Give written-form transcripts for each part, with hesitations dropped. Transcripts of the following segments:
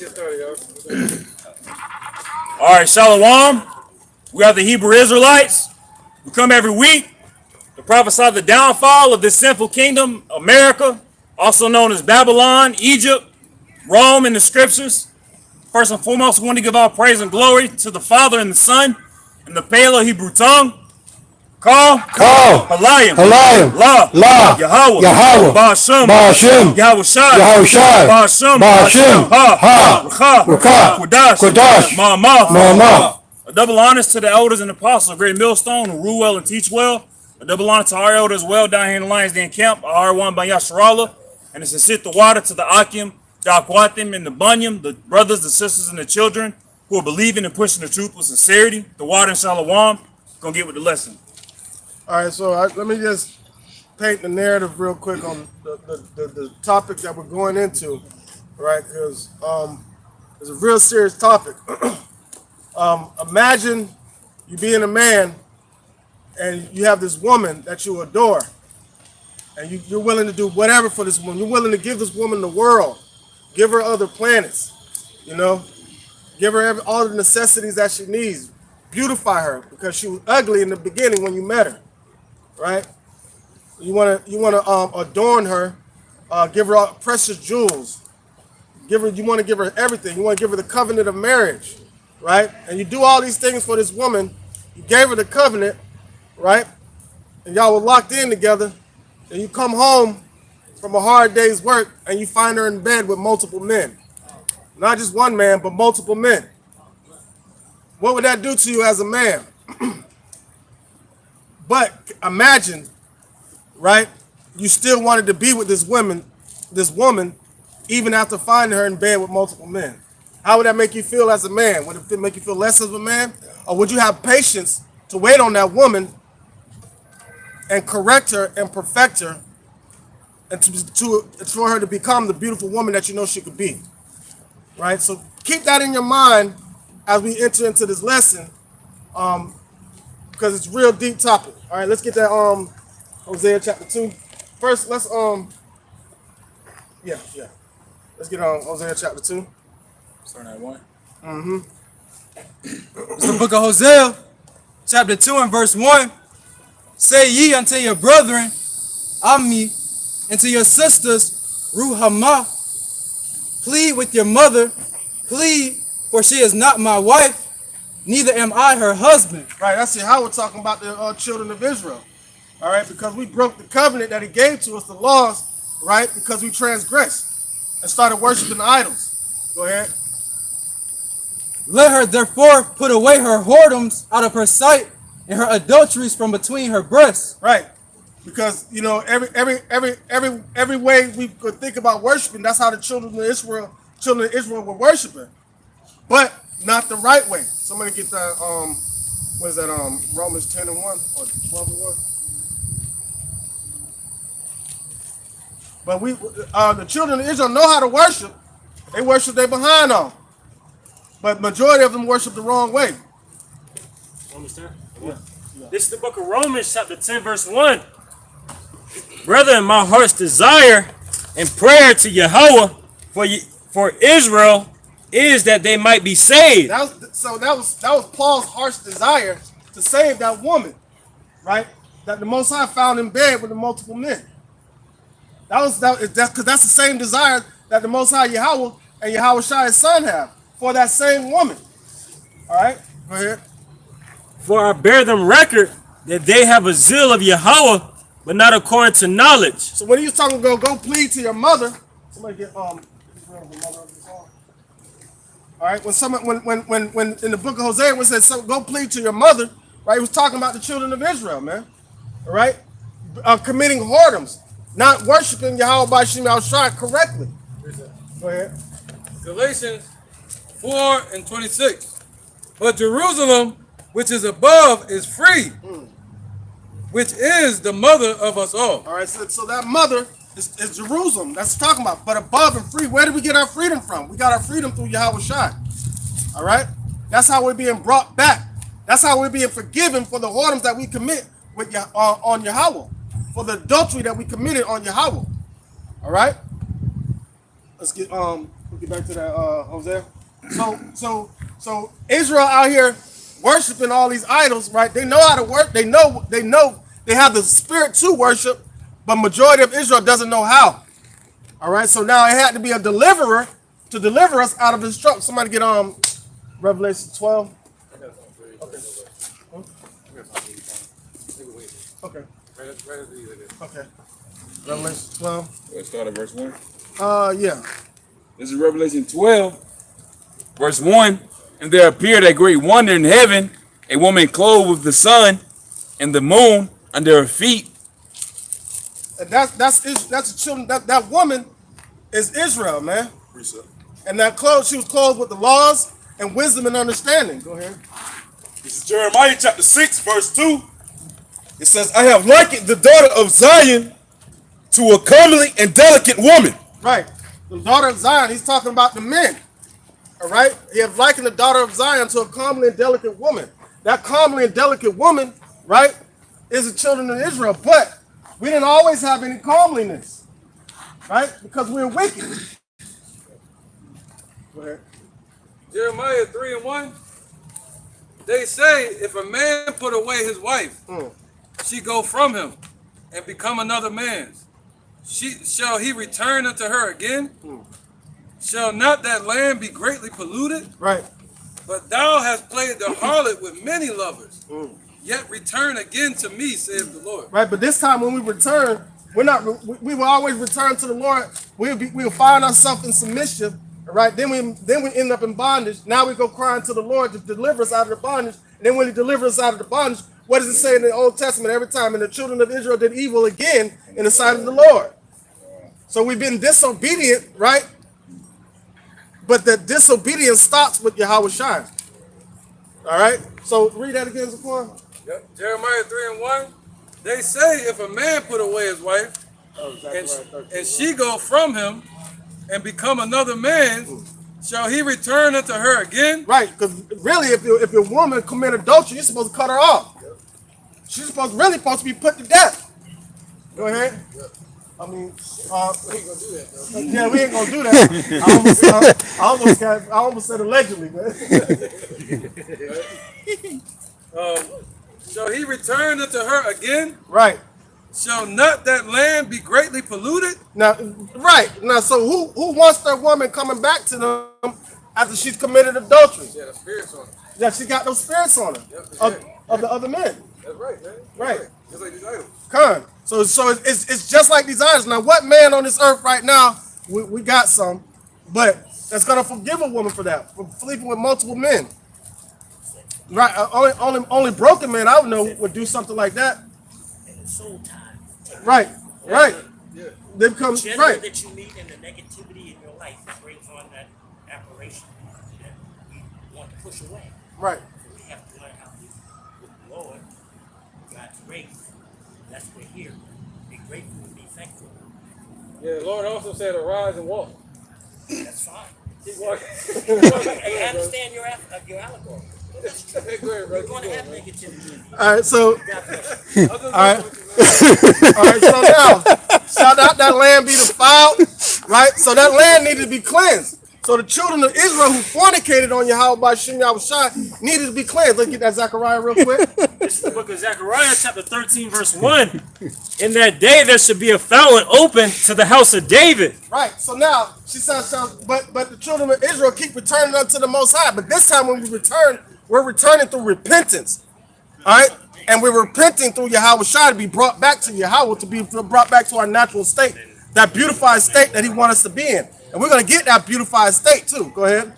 All right, Shalom. We are the Hebrew Israelites. We come every week to prophesy the downfall of this sinful kingdom, America, also known as Babylon, Egypt, Rome in the scriptures. First and foremost, we want to give all praise and glory to the Father and the Son and the Paleo Hebrew tongue. Call, Halayim, La, Yahweh, Ba'ashem, Yahushai, Ba'ashem, Ha, Qudash, Ma'amah. A double honors to the elders and apostles, a great millstone who rule well and teach well. A double honor to our elders as well down here in the Lions Den camp, R1 WH0RE, and it's a sit the water to the Akim, the Akwatim, and the Bunyam, the brothers, the sisters, and the children who are believing and pushing the truth with sincerity. The water and Shalom. Gonna get with the lesson. All right, so let me just paint the narrative real quick on the topic that we're going into, right? Because it's a real serious topic. Imagine you being a man and you have this woman that you adore, and you're willing to do whatever for this woman. You're willing to give this woman the world, give her other planets, you know, give her all the necessities that she needs, beautify her because she was ugly in the beginning when you met her. Right, you want to adorn her, give her all precious jewels, you want to give her everything. You want to give her the covenant of marriage, right? And you do all these things for this woman. You gave her the covenant, right? And y'all were locked in together. And you come home from a hard day's work and you find her in bed with multiple men, not just one man, but multiple men. What would that do to you as a man? But imagine, right, you still wanted to be with this woman, even after finding her in bed with multiple men. How would that make you feel as a man? Would it make you feel less of a man? Or would you have patience to wait on that woman and correct her and perfect her and for her to become the beautiful woman that you know she could be? Right? So keep that in your mind as we enter into this lesson. Because it's a real deep topic. All right, let's get that Hosea chapter 2. First, let's let's get on Hosea chapter 2. Starting at 1. It's the book of Hosea, chapter 2 and verse 1. Say ye unto your brethren, Ami, and to your sisters, Ruhamah, plead with your mother, plead, for she is not my wife, neither am I her husband. Right, that's how we're talking about the children of Israel. All right, because we broke the covenant that he gave to us, the laws, right? Because we transgressed and started worshiping idols. Go ahead. Let her therefore put away her whoredoms out of her sight and her adulteries from between her breasts. Right, because you know every way we could think about worshiping, that's how the children of Israel were worshiping, but not the right way. Somebody get that, what is that, Romans 10 and 1 or 12 and 1? But the children of Israel know how to worship. They worship their behind on. But majority of them worship the wrong way. Romans 10? Yeah. This is the book of Romans, chapter 10, verse 1. Brethren, my heart's desire and prayer to Yahweh for Israel is that they might be saved. That was Paul's harsh desire to save that woman, right? That the Most High found in bed with the multiple men. That's because that's the same desire that the Most High Yahweh and Yahushai his son have for that same woman. All right, go ahead. For I bear them record that they have a zeal of Yahweh, but not according to knowledge. So when he was talking about go plead to your mother, somebody get all right, when in the book of Hosea, when it says so go plead to your mother, right? He was talking about the children of Israel, man. All right, committing whoredoms, not worshiping Yahweh by Shem Yahushua correctly. Go ahead. Galatians 4 and 26. But Jerusalem, which is above, is free, which is the mother of us all. All right, so that mother is Jerusalem. That's what we're talking about. But above and free, where did we get our freedom from? We got our freedom through Yahushua. All right? That's how we're being brought back. That's how we're being forgiven for the whoredoms that we commit with on Yahweh, for the adultery that we committed on Yahweh. All right? Let's get get back to that, Hosea. So Israel out here worshiping all these idols, right? They know how to work. They know they have the spirit to worship, but majority of Israel doesn't know how. All right. So now it had to be a deliverer to deliver us out of this trouble. Somebody get Revelation 12. Okay. Okay. Revelation 12. Let's start at verse 1. Yeah. This is Revelation 12, verse 1. And there appeared a great wonder in heaven, a woman clothed with the sun and the moon under her feet. And that's the children. That woman is Israel, man. And she was clothed with the laws and wisdom and understanding. Go ahead. This is Jeremiah chapter 6, verse 2. It says, I have likened the daughter of Zion to a comely and delicate woman. Right. The daughter of Zion, he's talking about the men. All right? He has likened the daughter of Zion to a comely and delicate woman. That comely and delicate woman, right, is the children of Israel. But we didn't always have any comeliness, right? Because we're wicked. Go ahead. Jeremiah 3:1. They say, if a man put away his wife, she go from him and become another man's. Shall he return unto her again? Shall not that land be greatly polluted? Right. But thou hast played the harlot with many lovers. Yet return again to me, saith the Lord. Right, but this time when we return, we will always return to the Lord. We'll find ourselves in some mischief. Right, then we end up in bondage. Now we go crying to the Lord to deliver us out of the bondage. And then when he delivers us out of the bondage, what does it say in the Old Testament every time? And the children of Israel did evil again in the sight of the Lord. So we've been disobedient, right? But the disobedience stops with Yahweh Shai. All right, so read that again, Zipporah. Yep. Jeremiah 3:1. They say, if a man put away his wife, and she go from him, and become another man, shall he return unto her again? Right, because really, if your woman commit adultery, you're supposed to cut her off. She's supposed to be put to death. Go ahead. I mean, we ain't gonna do that, though. Yeah, we ain't gonna do that. I almost said allegedly, man. Shall he return unto her again? Right. Shall not that land be greatly polluted? Now, so who wants their woman coming back to them after she's committed adultery? Yeah, the spirits on her. Yeah, she got those spirits on her of the other men. That's right, man. Right. Just like these idols. Con. So it's just like these idols. Now, what man on this earth right now, we got some, but that's gonna forgive a woman for that, for sleeping with multiple men. Right. Only broken men I would know would do something like that. Soul time. Right. Right. Yeah. They become Gender right. that you meet and the negativity in your life brings on that apparition that we want to push away. Right. So we have to learn how to, with the Lord, God's grace. That's what we're here. Be grateful and be thankful. Yeah, the Lord also said, arise and walk. That's fine. Keep walking. I understand your allegory. That's true. Go ahead, bro. We're going to have negativity in here. All right. So. God bless you. All right. All right. So now, shout out that land be defiled, right? So that land needed to be cleansed. So the children of Israel who fornicated on Yahweh by Shem Shai needed to be cleansed. Let's get that Zechariah real quick. This is the book of Zechariah, chapter 13, verse 1. In that day there should be a fountain open to the house of David. Right. So now she says, but the children of Israel keep returning unto the Most High. But this time when we return, we're returning through repentance. All right. And we're repenting through Yahweh Shai to be brought back to Yahweh, to be brought back to our natural state, that beautified state that He wants us to be in. And we're going to get that beautified state too. Go ahead.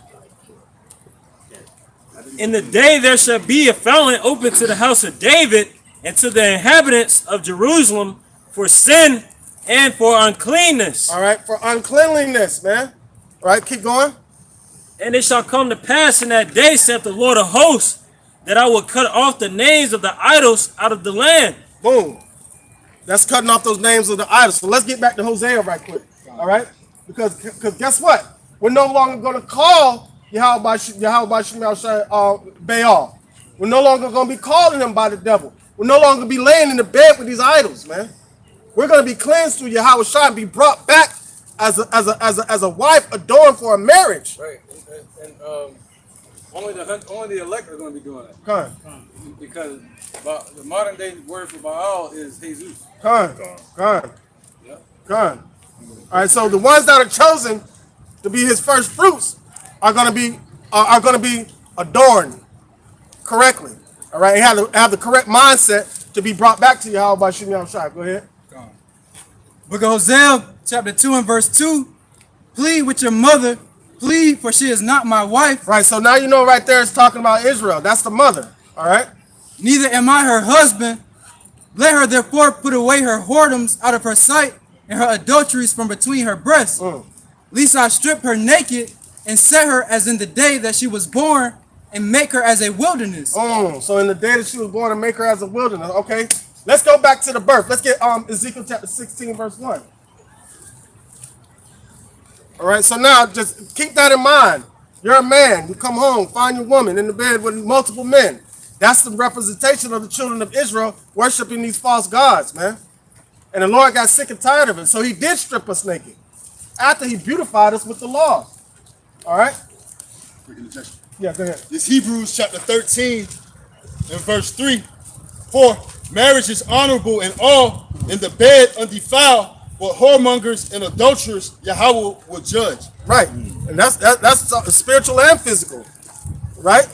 In the day there shall be a fountain open to the house of David and to the inhabitants of Jerusalem for sin and for uncleanness. All right. For uncleanliness, man. All right. Keep going. And it shall come to pass in that day, saith the Lord of hosts, that I will cut off the names of the idols out of the land. Boom. That's cutting off those names of the idols. So let's get back to Hosea right quick. All right. Because guess what? We're no longer going to call Yahweh Shemel Shai Baal. We're no longer going to be calling him by the devil. We're no longer going to be laying in the bed with these idols, man. We're going to be cleansed through Yahweh Shai and be brought back as a wife adorned for a marriage. Right. And only the elect are going to be doing that. Con. Because the modern day word for Baal is Jesus. Con. Yeah. All right, so the ones that are chosen to be his first fruits are gonna be adorned correctly. All right, and have the correct mindset to be brought back to Yahweh by Shem Yahushua. Go ahead. Book of Hosea, chapter 2 and verse 2. Plead with your mother. Plead, for she is not my wife. Right, so now you know right there it's talking about Israel. That's the mother. All right. Neither am I her husband. Let her therefore put away her whoredoms out of her sight, and her adulteries from between her breasts. Lest I strip her naked, and set her as in the day that she was born, and make her as a wilderness. So in the day that she was born, and make her as a wilderness. Okay. Let's go back to the birth. Let's get Ezekiel chapter 16, verse 1. All right, so now just keep that in mind. You're a man. You come home, find your woman in the bed with multiple men. That's the representation of the children of Israel worshiping these false gods, man. And the Lord got sick and tired of it. So he did strip us naked after he beautified us with the law. All right? Yeah, go ahead. This Hebrews chapter 13 and verse 3. For marriage is honorable in all, in the bed undefiled, but whoremongers and adulterers Yahweh will judge. Right. And that's spiritual and physical. Right?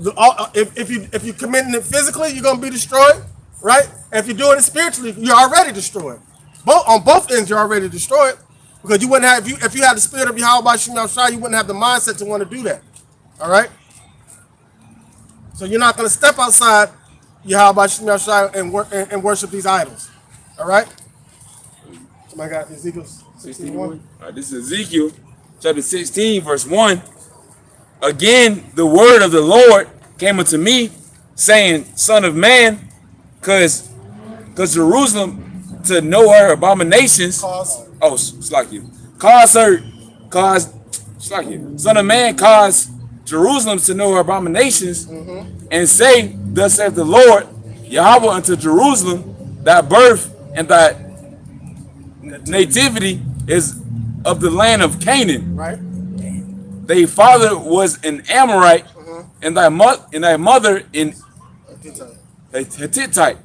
If you're committing it physically, you're gonna be destroyed, right? And if you're doing it spiritually, you're already destroyed. On both ends, you're already destroyed, because you wouldn't have if you had the spirit of Yahweh Shem Yahushua, you wouldn't have the mindset to want to do that. All right. So you're not gonna step outside Yahweh Shem Yahushua and worship these idols. All right. Somebody got Ezekiel 61. All right, this is Ezekiel chapter 16, verse 1. Again, the word of the Lord came unto me, saying, Son of man, cause Jerusalem to know her abominations. Son of man, cause Jerusalem to know her abominations, and say, Thus saith the Lord, Yahweh unto Jerusalem, thy birth and thy nativity is of the land of Canaan. Right. Thy father was an Amorite, and thy mother in a Hittite.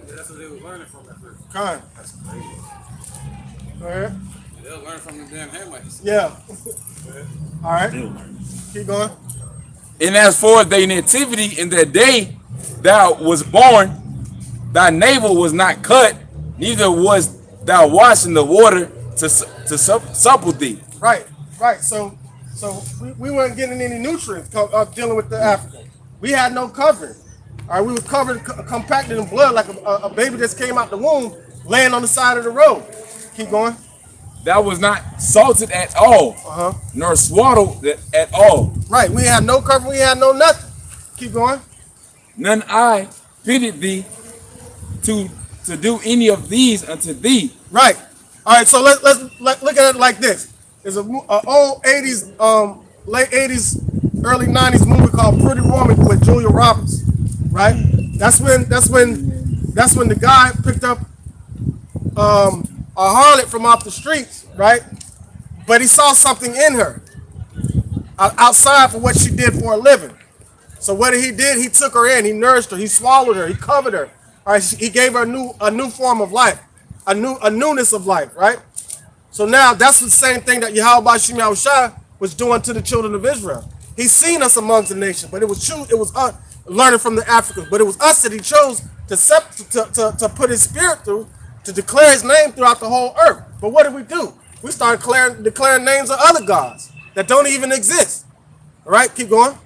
That's what they was learning from at first. Con. That's crazy. Go ahead. They'll learn from the damn Hamites. Yeah. All right. Keep going. And as for thy nativity in that day thou was born, thy navel was not cut, neither was thou washed in the water to supple thee. Right. So we weren't getting any nutrients dealing with the African. We had no covering. All right, we were covered, compacted in blood like a baby just came out the womb, laying on the side of the road. Keep going. That was not salted at all, nor swaddled at all. Right, we had no covering, we had no nothing. Keep going. None I pitied thee to do any of these unto thee. Right. All right, so let's look at it like this. There's an old 80s, late 80s, early 90s movie called Pretty Woman with Julia Roberts. Right? That's when the guy picked up a harlot from off the streets, right? But he saw something in her outside for what she did for a living. So what he did, he took her in, he nourished her, he swallowed her, he covered her. All right, he gave her a new form of life, a newness of life, right? So now that's the same thing that Yahweh Shem Yahushua was doing to the children of Israel. He's seen us amongst the nation, but it was us learning from the Africans, but it was us that he chose to put his spirit through, to declare his name throughout the whole earth. But what did we do? We started declaring names of other gods that don't even exist. All right, keep going.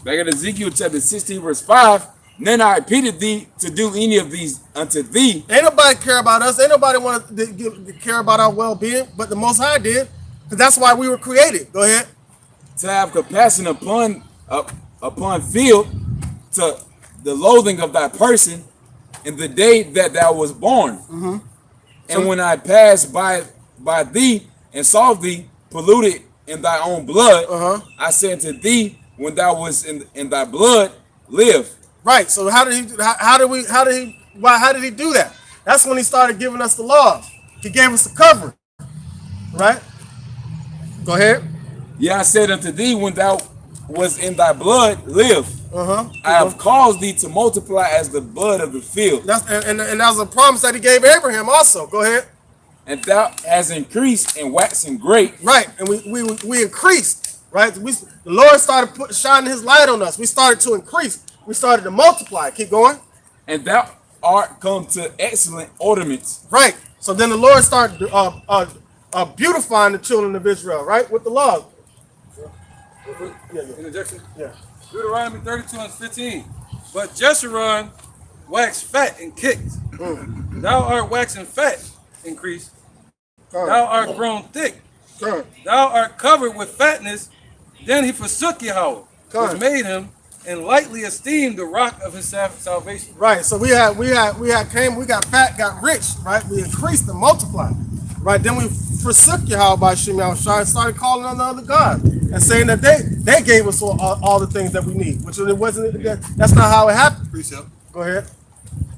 Back in Ezekiel chapter 16, verse 5, None I pitied thee to do any of these unto thee. Ain't nobody care about us. Ain't nobody want to care about our well-being, but the Most High did, because that's why we were created. Go ahead. To have compassion upon field, to the loathing of thy person in the day that thou was born. And when I passed by thee and saw thee polluted in thy own blood, I said to thee, when thou was in thy blood, live. Right. So how did he do that? That's when he started giving us the laws. He gave us the covering. Right? Go ahead. Yeah, I said unto thee, when thou was in thy blood, live. I have caused thee to multiply as the bud of the field. And that was a promise that he gave Abraham also. Go ahead. And thou hast increased and waxen great. Right, and we increased. Right, the Lord started shining His light on us. We started to increase. We started to multiply. Keep going. And thou art come to excellent ornaments. Right. So then the Lord started beautifying the children of Israel. Right, with the law. Interjection? Yeah. Deuteronomy 32:15. But Jeshurun waxed fat and kicked. Thou art waxing fat, increase. Thou art grown thick. Thou art covered with fatness. Then he forsook Yahweh, which made him, and lightly esteemed the rock of his salvation. Right. So we got fat, got rich. Right. We increased and multiplied. Right. Then we forsook Yahweh by Shem Yahushua and started calling on the other gods and saying that they gave us all the things that we need, which it wasn't. That's not how it happened. Precept. Go ahead.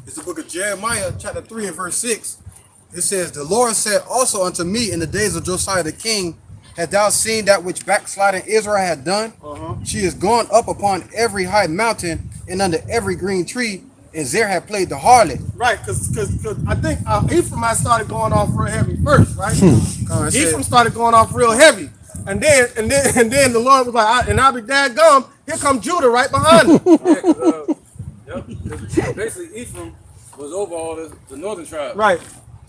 It's the book of Jeremiah, chapter 3 and verse 6. It says, the Lord said also unto me in the days of Josiah the king, had thou seen that which backsliding Israel had done? She is gone up upon every high mountain and under every green tree, and there had played the harlot. Right, because I think Ephraim had started going off real heavy first, right? Ephraim started going off real heavy, and then the Lord was like, and I'll be dadgum. Here come Judah right behind him. Basically, Ephraim was over all the northern tribes. Right.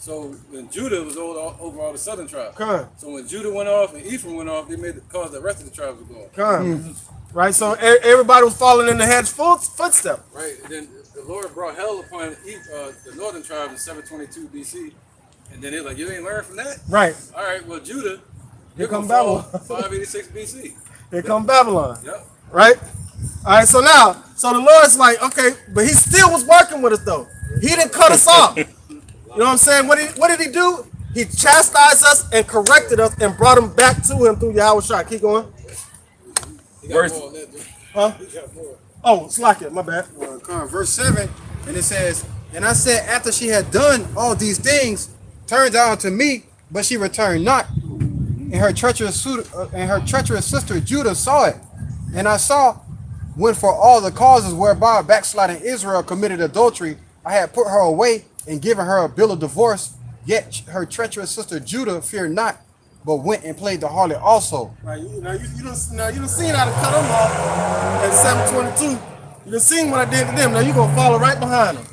So when Judah was over all the southern tribes. Come. So when Judah went off and Ephraim went off, they caused the rest of the tribes to go off. Come. Right. So everybody was following in the head's footsteps. Right. And then the Lord brought hell upon the northern tribes in 722 BC, and then they're like, you ain't learned from that. Right. All right. Well, Judah. Here come Babylon. 586 BC. Here come Babylon. Yep. Right. All right. So the Lord's like, okay, but He still was working with us though. He didn't cut us off. You know what I'm saying? What did He do? He chastised us and corrected us and brought him back to Him through Yahweh Shai. Keep going. Huh? Oh, Slakia, my bad. Verse 7, and it says, and I said, after she had done all these things, turned down to me, but she returned not. And her treacherous sister Judah saw it. And I saw, when for all the causes whereby backsliding Israel committed adultery, I had put her away and given her a bill of divorce. Yet her treacherous sister Judah feared not, but went and played the harlot also. Right, you done seen how to cut them off at 722. You done seen what I did to them. Now you gonna follow right behind them.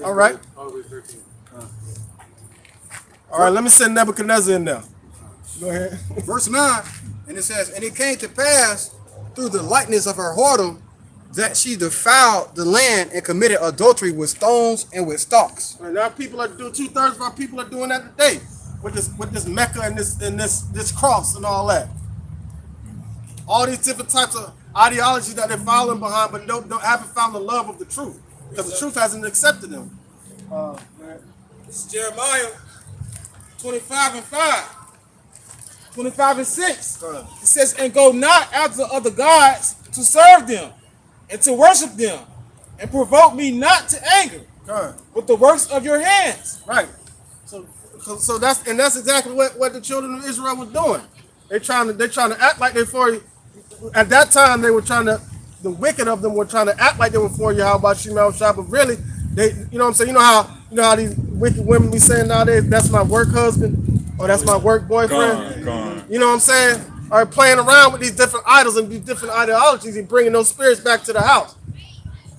All right. All right. Let me send Nebuchadnezzar in there. Go ahead. Verse 9, and it says, and it came to pass through the likeness of her whoredom that she defiled the land and committed adultery with stones and with stalks. Right, now people are doing 2/3 of our people are doing that today with this Mecca and this cross and all that. All these different types of ideologies that they're following behind, but haven't found the love of the truth because the truth hasn't accepted them. It's Jeremiah 25 and 5. 25 and 6. It says, and go not after other gods to serve them and to worship them, and provoke me not to anger with the works of your hands. Right. So that's exactly what the children of Israel was doing. They're trying to act like they're for you. At that time they were trying to, the wicked of them were trying to act like they were for you, how about Shema Shah, but really they, you know what I'm saying, you know how these wicked women be saying nowadays, that's my work husband or that's my work boyfriend. You know what I'm saying? Or playing around with these different idols and these different ideologies and bringing those spirits back to the house.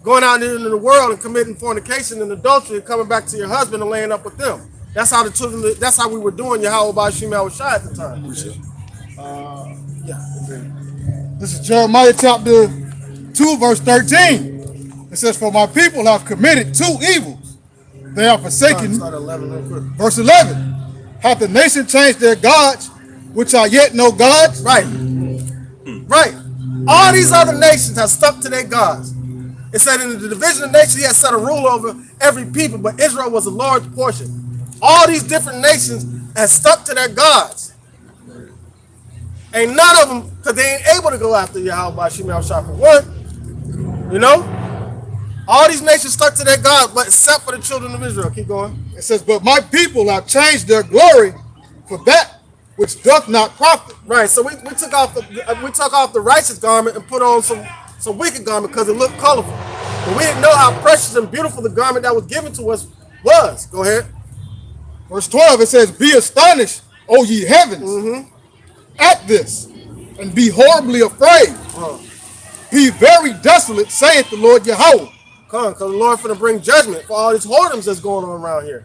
Going out into the world and committing fornication and adultery and coming back to your husband and laying up with them. That's how the children. That's how we were doing Yahweh by Shema Shai at the time. This is Jeremiah chapter 2, verse 13. It says, for my people have committed two evils. They have forsaken. Start at 11 real quick. Verse 11. Hath the nation changed their gods, which are yet no gods? Right. Right. All these other nations have stuck to their gods. It said in the division of nations, He has set a rule over every people, but Israel was a large portion. All these different nations have stuck to their gods. Ain't none of them, because they ain't able to go after Yahweh by Shema Shah for one. You know? All these nations stuck to their gods, but except for the children of Israel. Keep going. It says, but my people have changed their glory for that which doth not profit. Right. So we took off the righteous garment and put on some wicked garment because it looked colorful. But we didn't know how precious and beautiful the garment that was given to us was. Go ahead. Verse 12, it says, be astonished, O ye heavens, at this, and be horribly afraid. Be very desolate, saith the Lord Yahweh. Come on, because the Lord finna bring judgment for all these whoredoms that's going on around here.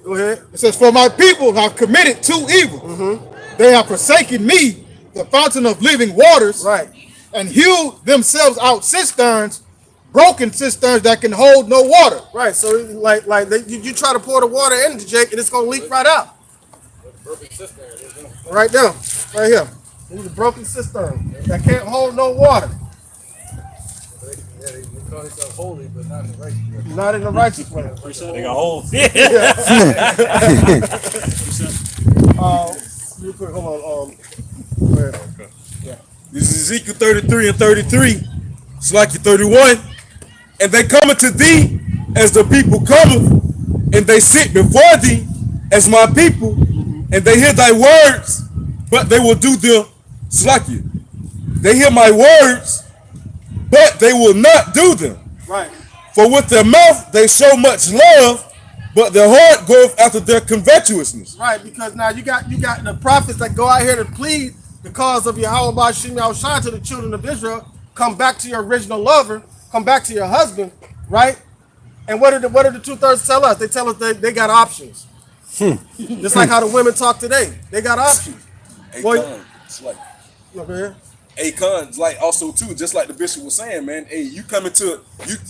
Go ahead. It says, for my people have committed two evils. They have forsaken me, the fountain of living waters, Right. and hewed themselves out cisterns, broken cisterns that can hold no water. Right. So you try to pour the water into Jake and it's gonna leak right out. Right there. Right here. These are broken cistern that can't hold no water. They call themselves holy, but not in the right way. Not in the righteous way. They got holes. Real quick, hold on. Go ahead. This is Ezekiel 33 and 33. Slacky 31. And they cometh to thee as the people cometh, and they sit before thee as my people, and they hear thy words, but they will do them. Slacky. They hear my words, but they will not do them. Right. For with their mouth they show much love, but their heart goeth after their covetousness. Right, because now you got the prophets that go out here to plead the cause of Yahweh Bashim Yahushua to the children of Israel. Come back to your original lover. Come back to your husband. Right. And what did the 2/3 tell us? They tell us they got options. Just like how the women talk today. They got options. Boy, It's like look here. Akon, like also too, just like the bishop was saying, man. Hey, you come into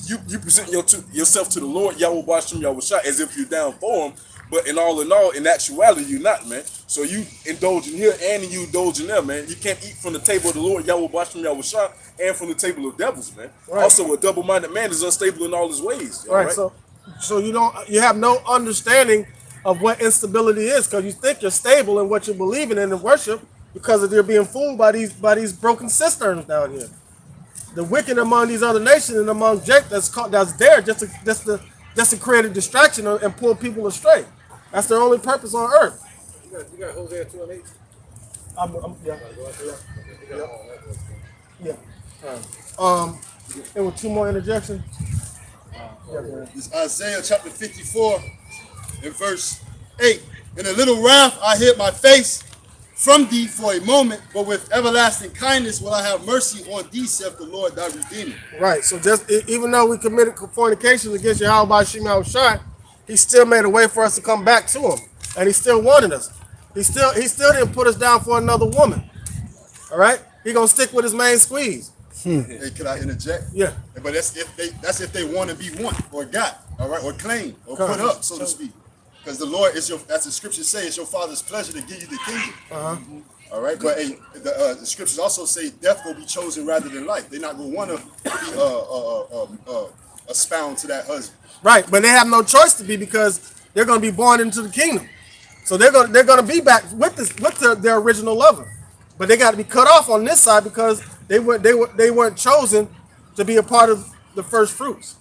you present yourself to the Lord Yahweh Bashim Yahushua as if you're down for him, but in all, in actuality, you're not, man. So you indulging here and you indulging there, man. You can't eat from the table of the Lord Yahweh Bashim Yahushua and from the table of devils, man. Right. Also, a double-minded man is unstable in all his ways. Right. So you have no understanding of what instability is because you think you're stable in what you're believing in worship because they're being fooled by these broken cisterns down here. The wicked among these other nations and among Jake that's there just to create a distraction and pull people astray. That's their only purpose on earth. You got Hosea 2 and 8. And with two more interjections. It's Isaiah chapter 54 and verse 8. In a little wrath I hid my face from thee for a moment, but with everlasting kindness will I have mercy on thee, saith the Lord thy Redeemer. Right. So just even though we committed fornications against Yahweh Bashim Yahushua, he still made a way for us to come back to him, and he still wanted us. He still didn't put us down for another woman. All right. He gonna stick with his main squeeze. Hey, could I interject? Yeah. But that's if they want to be one or got, all right, or claim or Come put on. up, so to speak. Because the Lord is as the scriptures say, it's your Father's pleasure to give you the kingdom. All right, but hey, the scriptures also say death will be chosen rather than life. They're not gonna want to expound to that husband. Right. But they have no choice to be because they're gonna be born into the kingdom. So they're gonna be back with their original lover. But they got to be cut off on this side because they weren't chosen to be a part of the first fruits.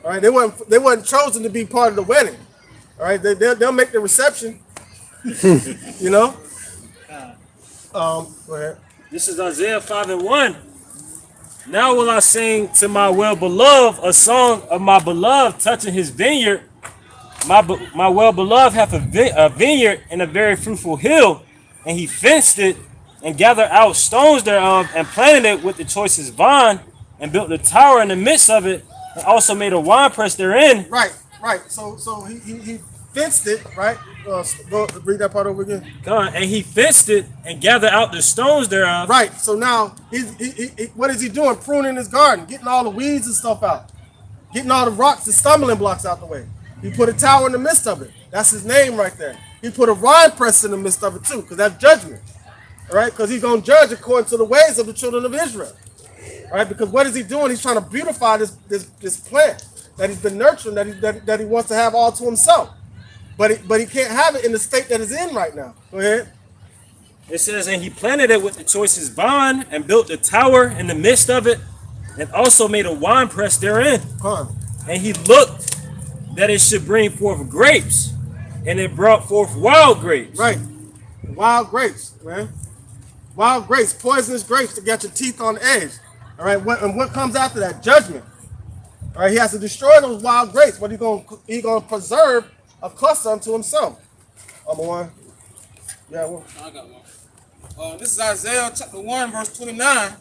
All right, they weren't chosen to be part of the wedding. All right, they'll make the reception. You know. Go ahead. This is Isaiah 5 and 1. Now will I sing to my well-beloved a song of my beloved touching his vineyard. My well-beloved hath a vineyard in a very fruitful hill, and he fenced it and gathered out stones thereof and planted it with the choicest vine and built a tower in the midst of it and also made a winepress therein. Right. So he fenced it. Right. Go read that part over again. And he fenced it and gathered out the stones thereof. Right. So now he what is he doing? Pruning his garden, getting all the weeds and stuff out, getting all the rocks, the stumbling blocks out the way. He put a tower in the midst of it. That's his name right there. He put a wine press in the midst of it too, because that's judgment. All right, because he's going to judge according to the ways of the children of Israel. All right, because what is he doing? He's trying to beautify this plant that he's been nurturing, that he wants to have all to himself. But he can't have it in the state that it's in right now. Go ahead. It says, and he planted it with the choicest vine and built a tower in the midst of it and also made a wine press therein. And he looked that it should bring forth grapes, and it brought forth wild grapes. Right. Wild grapes, man. Wild grapes, poisonous grapes to get your teeth on edge. All right, and what comes after that? Judgment. All right, he has to destroy those wild grapes, but he gonna preserve a cluster unto himself. Number one. Yeah, well. I got one. This is Isaiah chapter 1, verse 29.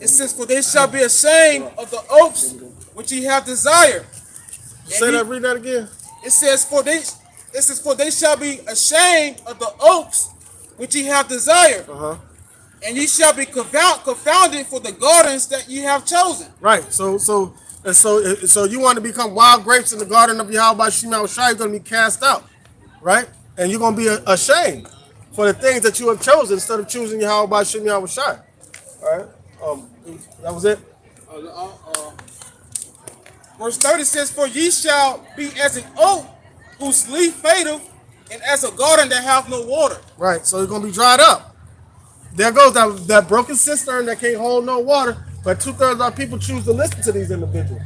It says, "For they shall be ashamed of the oaks which ye have desired." Read that again. It says, "For they shall be ashamed of the oaks which ye have desired, and ye shall be confounded for the gardens that ye have chosen." Right. So you want to become wild grapes in the garden of Yahweh Shema Shai, you're going to be cast out, right? And you're going to be ashamed for the things that you have chosen instead of choosing Yahweh Shema Shai. All right. That was it. Verse 30 says, "For ye shall be as an oak whose leaf fadeth, and as a garden that hath no water." Right. So it's going to be dried up. There goes that broken cistern that can't hold no water. But 2/3 of our people choose to listen to these individuals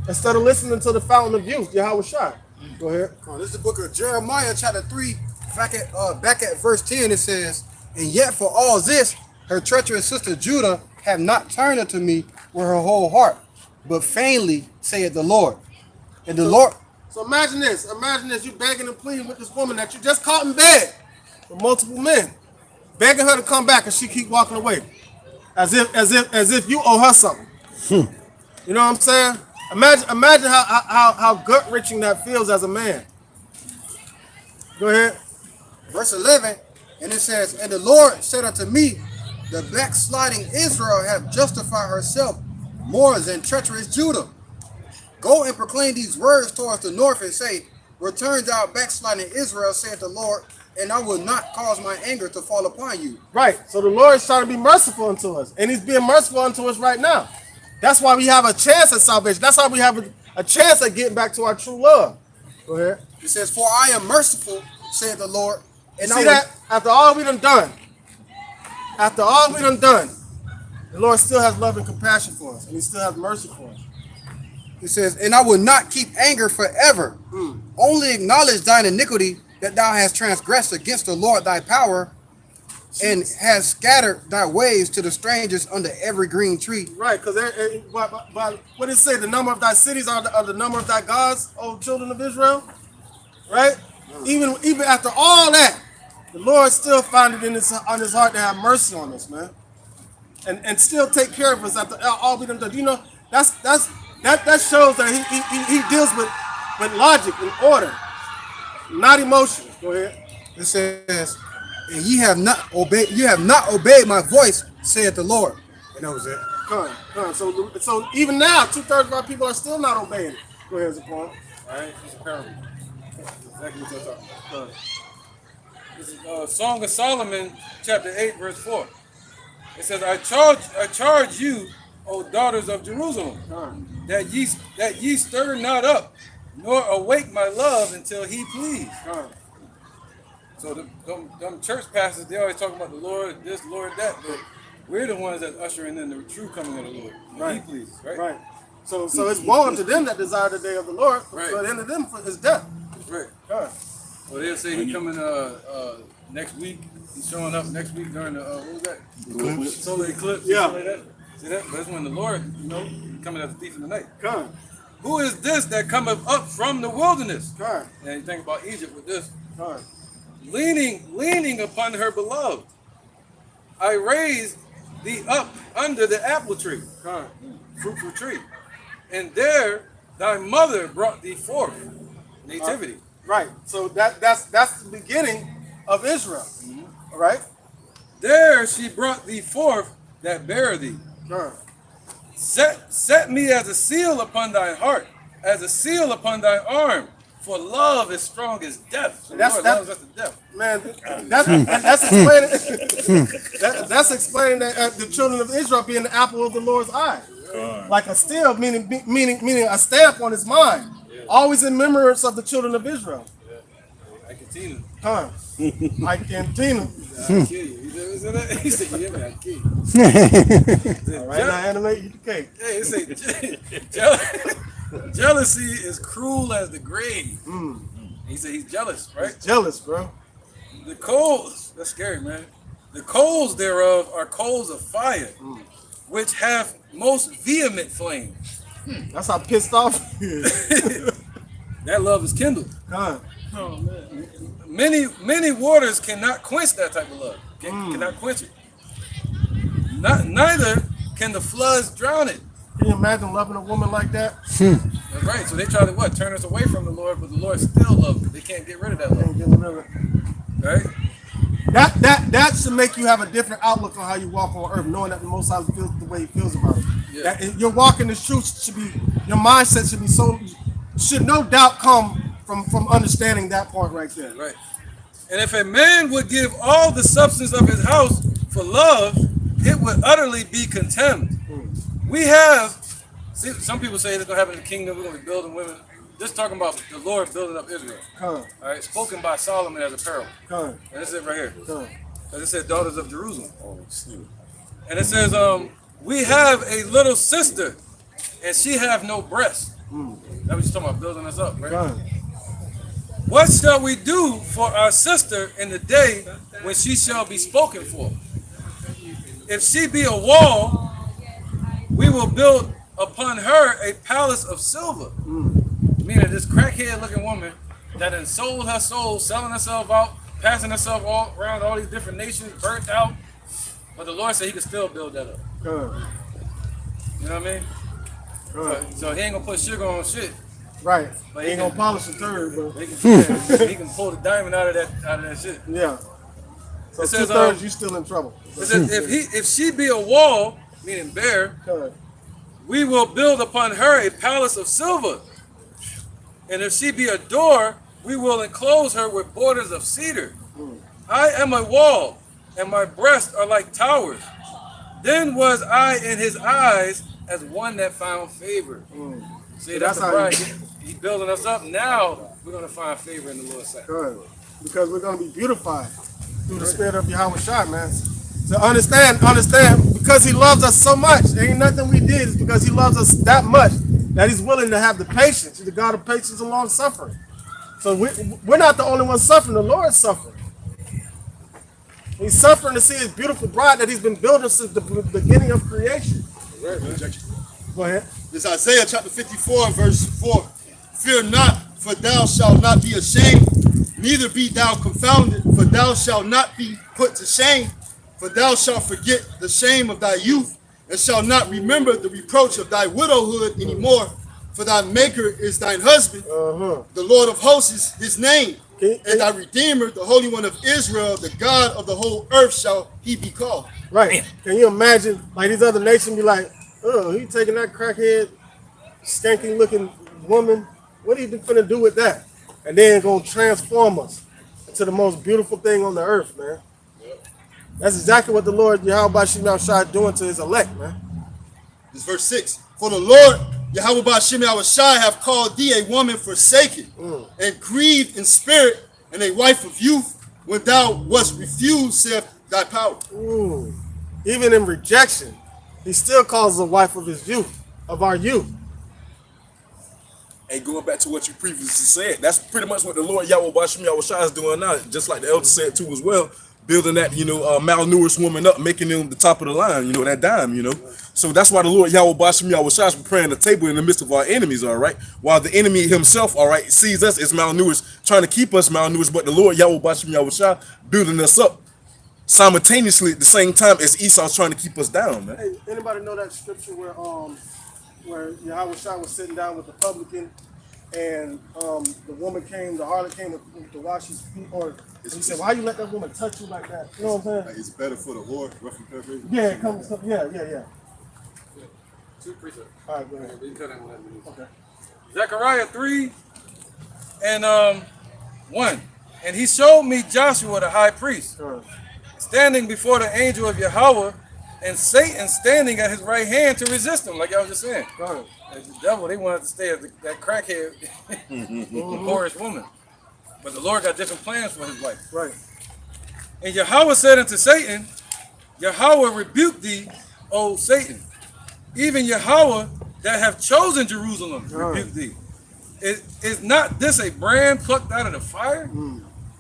instead of listening to the fountain of youth, Yahweh Shai. Go ahead. This is the book of Jeremiah, chapter 3, back at verse 10. It says, "And yet for all this, her treacherous sister Judah have not turned unto me with her whole heart, but vainly saith the Lord." And the Lord. So imagine this. Imagine this. You begging and pleading with this woman that you just caught in bed with multiple men, begging her to come back, and she keep walking away, as if you owe her something. You know what I'm saying? Imagine how gut wrenching that feels as a man. Go ahead. Verse 11, and it says, "And the Lord said unto me, the backsliding Israel hath justified herself more than treacherous Judah. Go and proclaim these words towards the north and say, Return thou backsliding Israel, saith the Lord, and I will not cause my anger to fall upon you." Right. So the Lord is trying to be merciful unto us, and he's being merciful unto us right now. That's why we have a chance at salvation. That's why we have a chance at getting back to our true love. Go ahead. It says, "For I am merciful, saith the Lord." And See that? After all we done done, the Lord still has love and compassion for us, and he still has mercy for us. It says, "And I will not keep anger forever. Only acknowledge thine iniquity, that thou hast transgressed against the Lord thy power, and hast scattered thy ways to the strangers under every green tree." Right, because what does it say? The number of thy cities are the number of thy gods, O children of Israel. Right? Even after all that, the Lord still found it on his heart to have mercy on us, man, and still take care of us after all we done done. You know, that shows that he deals with logic and order, not emotions. Go ahead. It says, "And ye have not obeyed my voice, saith the Lord." And that was it. Come on. So even now, 2/3 of our people are still not obeying it. Go ahead, Zaquan. All right, it's a parable. Exactly what you're talking about. This is Song of Solomon, chapter 8, verse 4. It says, I charge you, O daughters of Jerusalem, that ye stir not up, nor awake my love until he please. So them church pastors, they always talk about the Lord this, Lord that, but we're the ones that's ushering in the true coming of the Lord. Right. He please, right? Right. So it's woe unto them that desire the day of the Lord, right. So the end of them is death. Right. Right. Well, they'll say he coming next week. He's showing up next week during the what was that? Eclipse. Solar eclipse. Yeah. Like that. See that? But it's when the Lord, coming as a thief in the night. Come. Who is this that cometh up from the wilderness? Come. And you think about Egypt with this. Come. Leaning upon her beloved. I raised thee up under the apple tree, fruitful tree, and there thy mother brought thee forth. Nativity. Right. So that's the beginning of Israel. All right. There she brought thee forth that bare thee. Set me as a seal upon thy heart, as a seal upon thy arm. For love is strong as death. So that's the death. Man, that's explaining. That's explaining that the children of Israel being the apple of the Lord's eye, like a seal, meaning a stamp on his mind, always in remembrance of the children of Israel. I continue. I continue. I kill you. He said, "Yeah, man, I kill you." All right, now animate you the cake. Hey, it say jealousy is cruel as the grave. He said he's jealous, right? He's jealous, bro. The coals, that's scary, man. The coals thereof are coals of fire, which have most vehement flame. That's how pissed off he is. That love is kindled. God. Many waters cannot quench that type of love. Cannot quench it. Neither can the floods drown it. Can you imagine loving a woman like that? That's right. So they try to what? Turn us away from the Lord, but the Lord still loves it. They can't get rid of that love. Can't get rid of it. Right? That should make you have a different outlook on how you walk on earth, knowing that the Most High feels the way He feels about it. Yeah. That your walking this truth should be, your mindset should be should no doubt come from understanding that part right there. Right. And if a man would give all the substance of his house for love, it would utterly be contemned. We have, see, some people say it's going to happen in the kingdom, we're going to be building women. This is talking about the Lord building up Israel. All right, spoken by Solomon as a parable. And this is it right here. And it said daughters of Jerusalem. And it says, we have a little sister, and she have no breast. That's what you're talking about, building us up, right? What shall we do for our sister in the day when she shall be spoken for? If she be a wall, we will build upon her a palace of silver. Meaning this crackhead looking woman that has sold her soul, selling herself out, passing herself all around all these different nations, burnt out. But the Lord said He could still build that up. You know what I mean? So He ain't gonna put sugar on shit. Right. But He ain't gonna polish the third, bro. He can pull the diamond out of that shit. Yeah. So It says, 2/3, you still in trouble. It says, if she be a wall, meaning bare, we will build upon her a palace of silver. And if she be a door, we will enclose her with borders of cedar. I am a wall, and my breasts are like towers. Then was I in His eyes as one that found favor. See, that's the pride. He's building us up. Now we're going to find favor in the Lord's sight. Because we're going to be beautified through the Spirit of WH0RE, man. So understand, because He loves us so much. There ain't nothing we did. It's because He loves us that much that He's willing to have the patience. He's the God of patience and long suffering. So we're not the only ones suffering. The Lord's suffering. He's suffering to see His beautiful bride that He's been building since the beginning of creation. Go ahead. This Isaiah chapter 54 and verse 4. Fear not, for thou shalt not be ashamed, neither be thou confounded, for thou shalt not be put to shame. For thou shalt forget the shame of thy youth, and shalt not remember the reproach of thy widowhood anymore. For thy Maker is thine husband, the Lord of hosts is His name, and thy Redeemer, the Holy One of Israel, the God of the whole earth shall He be called. Right. Can you imagine, like these other nations be like, oh, he taking that crackhead, skanky looking woman. What are you finna do with that? And then gonna transform us into the most beautiful thing on the earth, man. That's exactly what the Lord WH0RE is doing to His elect, man. This is verse 6. For the Lord WH0RE have called thee a woman forsaken and grieved in spirit, and a wife of youth, when thou wast refused, saith thy power. Even in rejection, He still calls the wife of His youth, of our youth. And going back to what you previously said, that's pretty much what the Lord WH0RE is doing now, just like the elder said too as well. Building that, malnourished woman up, making them the top of the line, that dime, So that's why the Lord WH0RE is preparing the table in the midst of our enemies, all right? While the enemy himself, all right, sees us as malnourished, trying to keep us malnourished, but the Lord WH0RE building us up simultaneously at the same time as Esau's trying to keep us down, man. Hey, anybody know that scripture where WH0RE was sitting down with the publican and the woman came, the harlot came to wash his feet, or he said, why you let that woman touch you like that? You know what I'm saying? It's better for the whore, roughly paraphrasing. Yeah, it comes, yeah. 2 precepts. All right, go ahead. Okay. Zechariah 3 and 1. And He showed me Joshua the high priest, standing before the angel of Yahweh, and Satan standing at his right hand to resist him, like I was just saying. As the devil, they wanted to stay as that crackhead, whorish woman. But the Lord got different plans for His wife. Right. And Yahweh said unto Satan, Yahweh rebuked thee, O Satan. Even Yahweh that have chosen Jerusalem rebuked thee. Is not this a brand plucked out of the fire?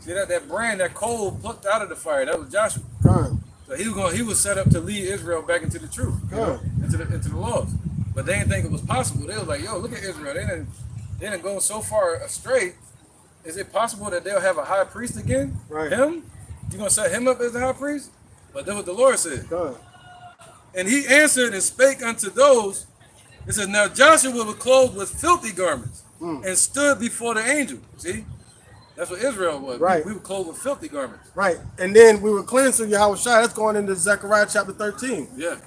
See that brand, that coal plucked out of the fire, that was Joshua. Come. So he was set up to lead Israel back into the truth, into the laws. But they didn't think it was possible. They was like, yo, look at Israel. They didn't go so far astray. Is it possible that they'll have a high priest again? Right. Him? You gonna set him up as the high priest? But that's what the Lord said. Come. And he answered and spake unto those. It says, now Joshua was clothed with filthy garments and stood before the angel. See? That's what Israel was. Right. We were clothed with filthy garments. Right. And then we were cleansed through Yahweh Shai. That's going into Zechariah chapter 13. Yeah.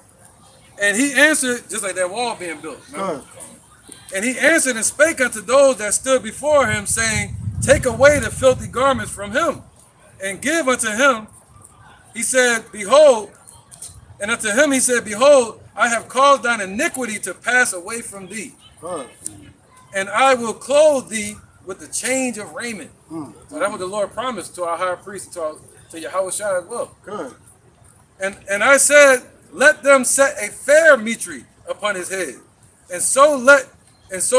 And he answered, just like that wall being built. Remember? And he answered and spake unto those that stood before him, saying, take away the filthy garments from him, and give unto him. He said, behold, and unto him he said, behold, I have caused thine iniquity to pass away from thee, and I will clothe thee with the change of raiment. So that's what the Lord promised to our high priest, to Yahweh Shai as well. Good. And I said, let them set a fair mitre upon his head. And so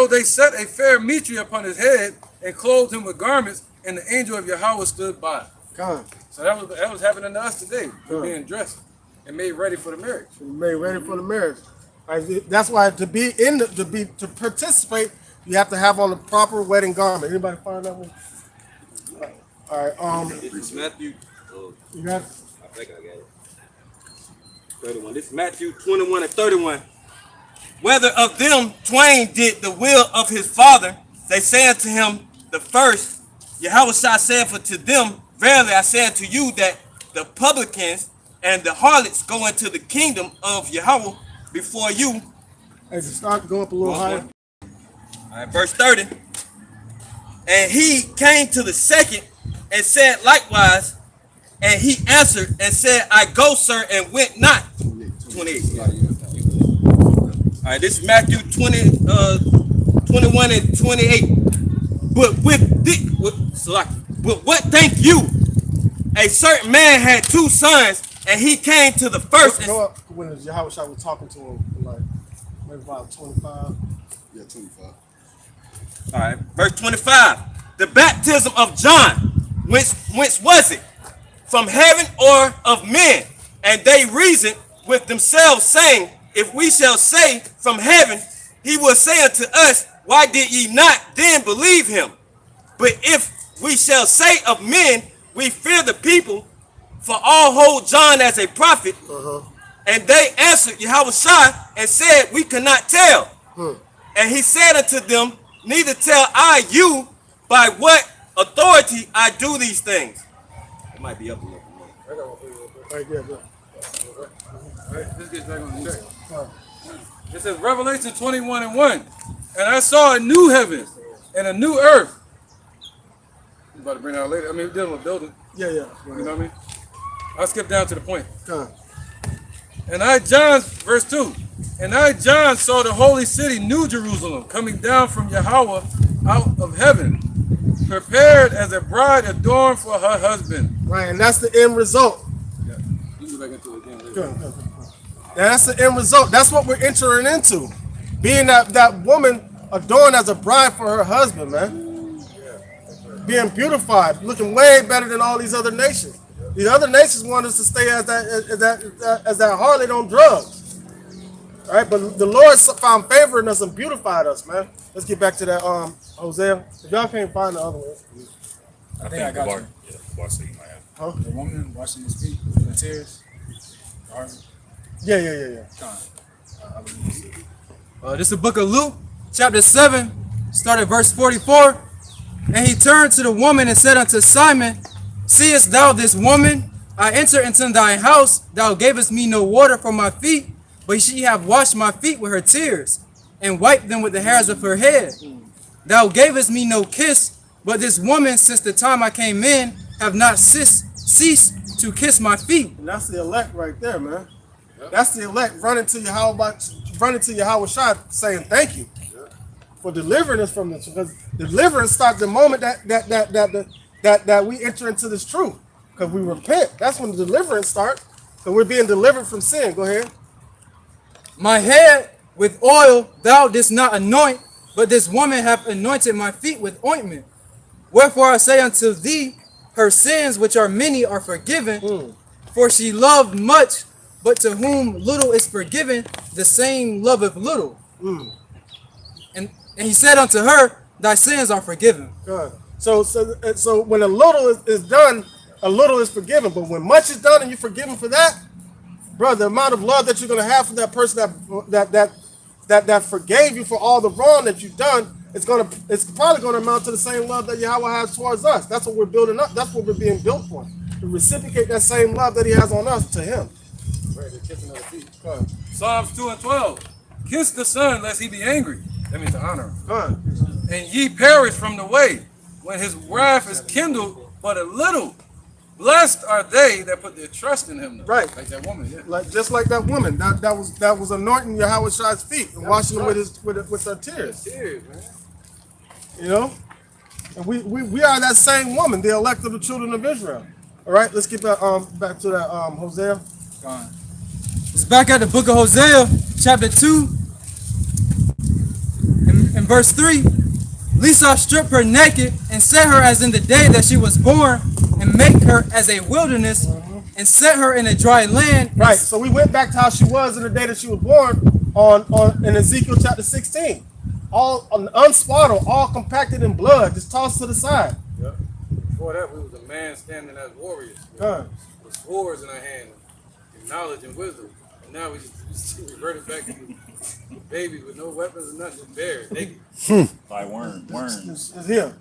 they set a fair mitre upon his head and clothed him with garments, and the angel of Yahweh stood by. Come. So that was happening to us today. We're being dressed and made ready for the marriage. Made ready for the marriage. Right. That's why to participate, you have to have on the proper wedding garment. Anybody find that one? All right. This is Matthew. You got it? I think I got it. 31. This is Matthew 21 and 31. Whether of them twain did the will of his father, they say unto him the first. Yahweh Shai said unto them, verily I say unto you that the publicans and the harlots go into the kingdom of Yahweh before you. Hey, start go up a little higher. All right, verse 30. And he came to the second and said likewise, and he answered and said, I go, sir, and went not. 28. All right, this is Matthew 21 and 28. But what think you? A certain man had two sons, and he came to the first. Go up when Yahweh Shai was talking to him, like maybe about 25. Yeah, 25. All right, verse 25. The baptism of John, whence was it? From heaven or of men? And they reasoned with themselves, saying, if we shall say from heaven, he will say unto us, why did ye not then believe him? But if we shall say of men, we fear the people, for all hold John as a prophet. And they answered Yahweh Shai and said, we cannot tell. And he said unto them, neither tell I you by what authority I do these things. It might be up a little more. Right there, good. Let's get back on the track. It says Revelation 21 and 1. And I saw a new heaven and a new earth. I'm about to bring that out later. I mean, we're dealing with building. Yeah. You know what I mean? I'll skip down to the point. Come. And I, John, verse 2. And I, John, saw the holy city, New Jerusalem, coming down from Yahweh out of heaven, prepared as a bride adorned for her husband. Right, and that's the end result. Yeah. You can go back into it again later. Good. That's the end result. That's what we're entering into. Being that woman adorned as a bride for her husband, man. Being beautified, looking way better than all these other nations. These other nations want us to stay as that harlot on drugs. All right, but the Lord found favor in us and beautified us, man. Let's get back to that Hosea. If y'all can't find the other ones. I think I got Bar- you. Yeah, Bar said you might have. Huh? The woman washing his feet with the tears. Yeah. This is the book of Luke, chapter 7, start at verse 44. And he turned to the woman and said unto Simon, seest thou this woman? I entered into thine house. Thou gavest me no water for my feet, but she hath washed my feet with her tears, and wiped them with the hairs of her head. Thou gavest me no kiss, but this woman, since the time I came in, have not ceased to kiss my feet. And that's the elect right there, man. That's the elect running to Yahweh Shai saying thank you for delivering us from this. Because deliverance starts the moment that we enter into this truth. Because we repent. That's when the deliverance starts. So we're being delivered from sin. Go ahead. My head with oil thou didst not anoint, but this woman hath anointed my feet with ointment. Wherefore I say unto thee, her sins, which are many, are forgiven. For she loved much, but to whom little is forgiven, the same loveth little. And he said unto her, thy sins are forgiven. Good. So when a little is done, a little is forgiven. But when much is done and you're forgiven for that, bro, the amount of love that you're gonna have for that person that forgave you for all the wrong that you've done, it's probably gonna amount to the same love that Yahweh has towards us. That's what we're building up. That's what we're being built for. To reciprocate that same love that He has on us to Him. Psalms 2 and 12. Kiss the Son, lest he be angry. That means to honor him. And ye perish from the way, when his wrath is kindled but a little. Blessed are they that put their trust in him. Right. Like that woman, yeah. Just like that woman. That was anointing Yahweh Shai's feet and washing them with her tears. Tears, man. You know? And we are that same woman, the elect of the children of Israel. All right, let's get back to that Hosea. It's back at the book of Hosea, chapter 2, and verse 3. Esau stripped her naked and set her as in the day that she was born, and make her as a wilderness, and set her in a dry land. Right. So we went back to how she was in the day that she was born in Ezekiel chapter 16. All unswaddled, all compacted in blood, just tossed to the side. Yeah. Before that, we was a man standing as warriors. Good. With swords in our hand, and knowledge and wisdom. And now we just reverted back to babies with no weapons and nothing, just bears. Like worms. It's here.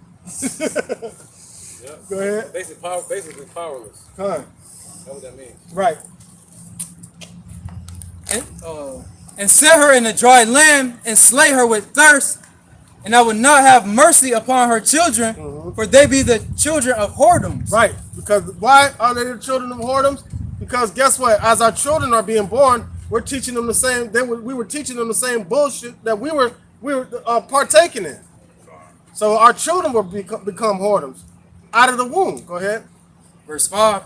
Yeah. Go ahead. Basically powerless. Good. That's what that means. Right. And set her in a dry land, and slay her with thirst. And I will not have mercy upon her children, for they be the children of whoredoms. Right. Because why are they the children of whoredoms? Because guess what? As our children are being born, we're teaching them the same. We were teaching them the same bullshit that we were partaking in. So our children will become whoredoms out of the womb. Go ahead. Verse 5.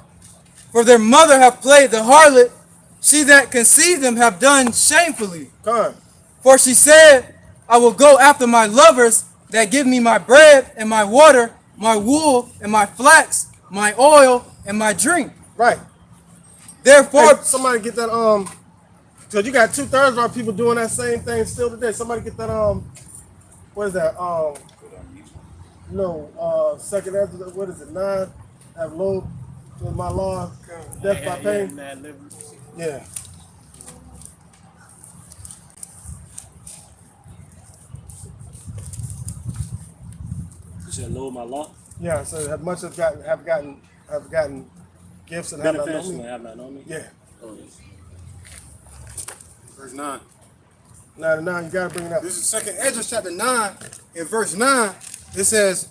For their mother have played the harlot, she that conceived them have done shamefully. Good. For she said, I will go after my lovers that give me my bread and my water, my wool and my flax, my oil and my drink. Right. Therefore, Hey, somebody get that because you got 2/3 of our people doing that same thing still today. Somebody get that what is that second answer, what is it, 9? Have low with my law, death by pain. Yeah. You said lower my law? Yeah, so have much have gotten gifts and have not known Benefits me. and have not known me? Yeah. Oh, Verse 9. 9 you gotta bring it up. This is 2nd Ezra chapter 9. In verse 9, it says,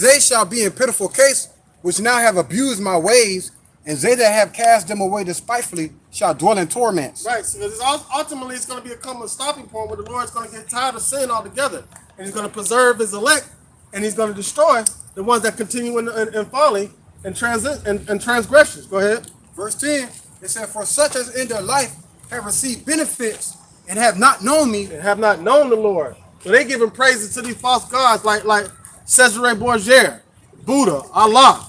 they shall be in pitiful case, which now have abused my ways, and they that have cast them away despitefully shall dwell in torments. Right, so ultimately it's going to become a stopping point where the Lord's going to get tired of sin altogether, and He's going to preserve His elect, and He's going to destroy the ones that continue in folly and transgressions. Go ahead. Verse 10, it said, for such as in their life have received benefits and have not known me. And have not known the Lord. So they giving praises to these false gods like Cesare Borgia, Buddha, Allah,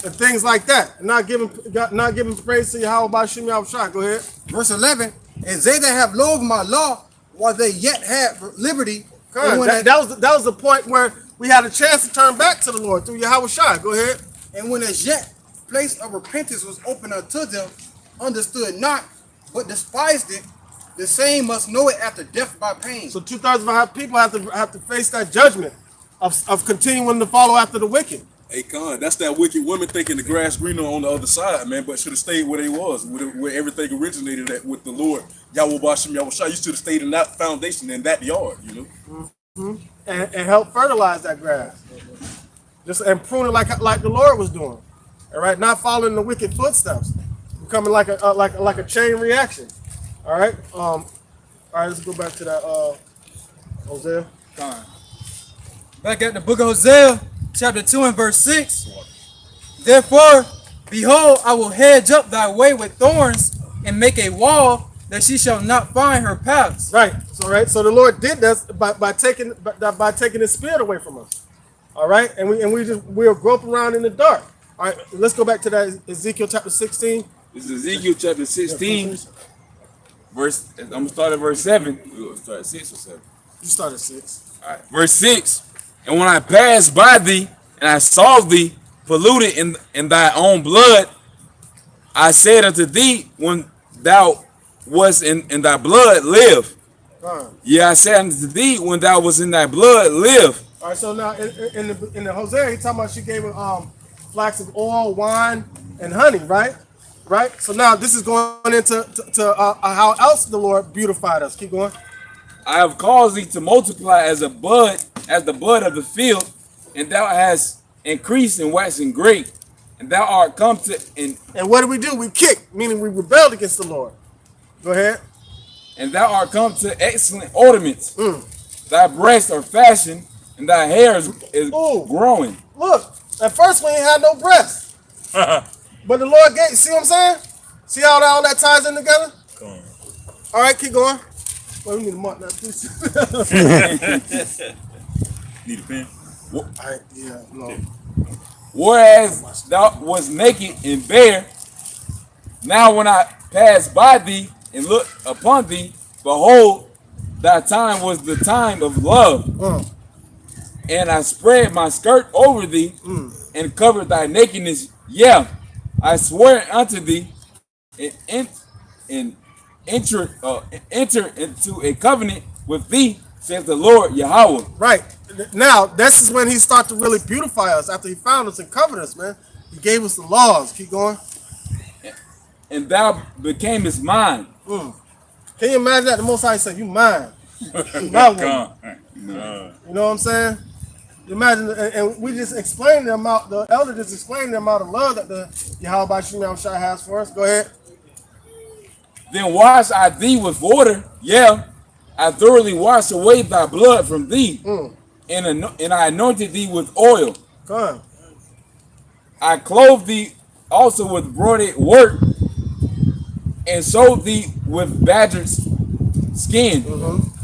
and things like that. And not giving praise to Yahweh Bashim Yahushua. Go ahead. Verse 11, and they that have loathed my law while they yet have liberty. That was the point where we had a chance to turn back to the Lord through Yahweh Shai. Go ahead. And when as yet place of repentance was open unto them, understood not, but despised it, the same must know it after death by pain. So 2/3 of our people have to face that judgment of continuing to follow after the wicked. Hey, Con, that's that wicked woman thinking the grass greener on the other side, man, but should have stayed where they was, where everything originated at with the Lord. Yahweh Bashim Yahushua. You should have stayed in that foundation, in that yard, you know? Mm-hmm. And help fertilize that grass. Just and prune it like the Lord was doing. All right, not following the wicked footsteps. Becoming like a chain reaction. All right. All right, let's go back to that Hosea. back at the book of Hosea, chapter 2 and verse 6. Therefore, behold, I will hedge up thy way with thorns and make a wall that she shall not find her paths. Right. So the Lord did this by taking His spirit away from us. All right, and we'll grope around in the dark. All right, let's go back to that Ezekiel chapter 16. This is Ezekiel chapter 16, verse. I'm gonna start at verse 7. We'll start at 6 or 7. You start at 6. All right. Verse 6. And when I passed by thee, and I saw thee polluted in thy own blood, I said unto thee, when thou wast in thy blood, live. Yeah, I said unto thee, when thou was in thy blood, live. All right, so now in the Hosea, he talking about she gave him flax of oil, wine, and honey, right? Right. So now this is going into how else the Lord beautified us. Keep going. I have caused thee to multiply as the bud of the field, and thou hast increased and waxen great, and thou art come to And what do? We kicked, meaning we rebelled against the Lord. Go ahead. And thou art come to excellent ornaments. Thy breasts are fashioned, and thy hair is growing. Look, at first we ain't had no breasts. But the Lord gave, see what I'm saying? See how all that ties in together? All right, keep going. Well, we need a mark now, please. Need a pen? All right, yeah, no. Whereas thou was naked and bare, now when I passed by thee and looked upon thee, behold, thy time was the time of love. And I spread my skirt over thee and covered thy nakedness. Yeah, I swear unto thee and enter into a covenant with thee, says the Lord Yahweh. Right. Now, this is when he started to really beautify us after he found us and covered us, man. He gave us the laws. Keep going. And thou becamest mine. Can you imagine that? The Most High said, you mine. You my woman. You know what I'm saying? Imagine, and we just explained the amount, the elder just explained the amount of love that the Yahweh Shai has for us. Go ahead. Then wash I thee with water. Yeah, I thoroughly washed away thy blood from thee. And I anointed thee with oil. Come. I clothed thee also with broidered work, and sewed thee with badger's skin.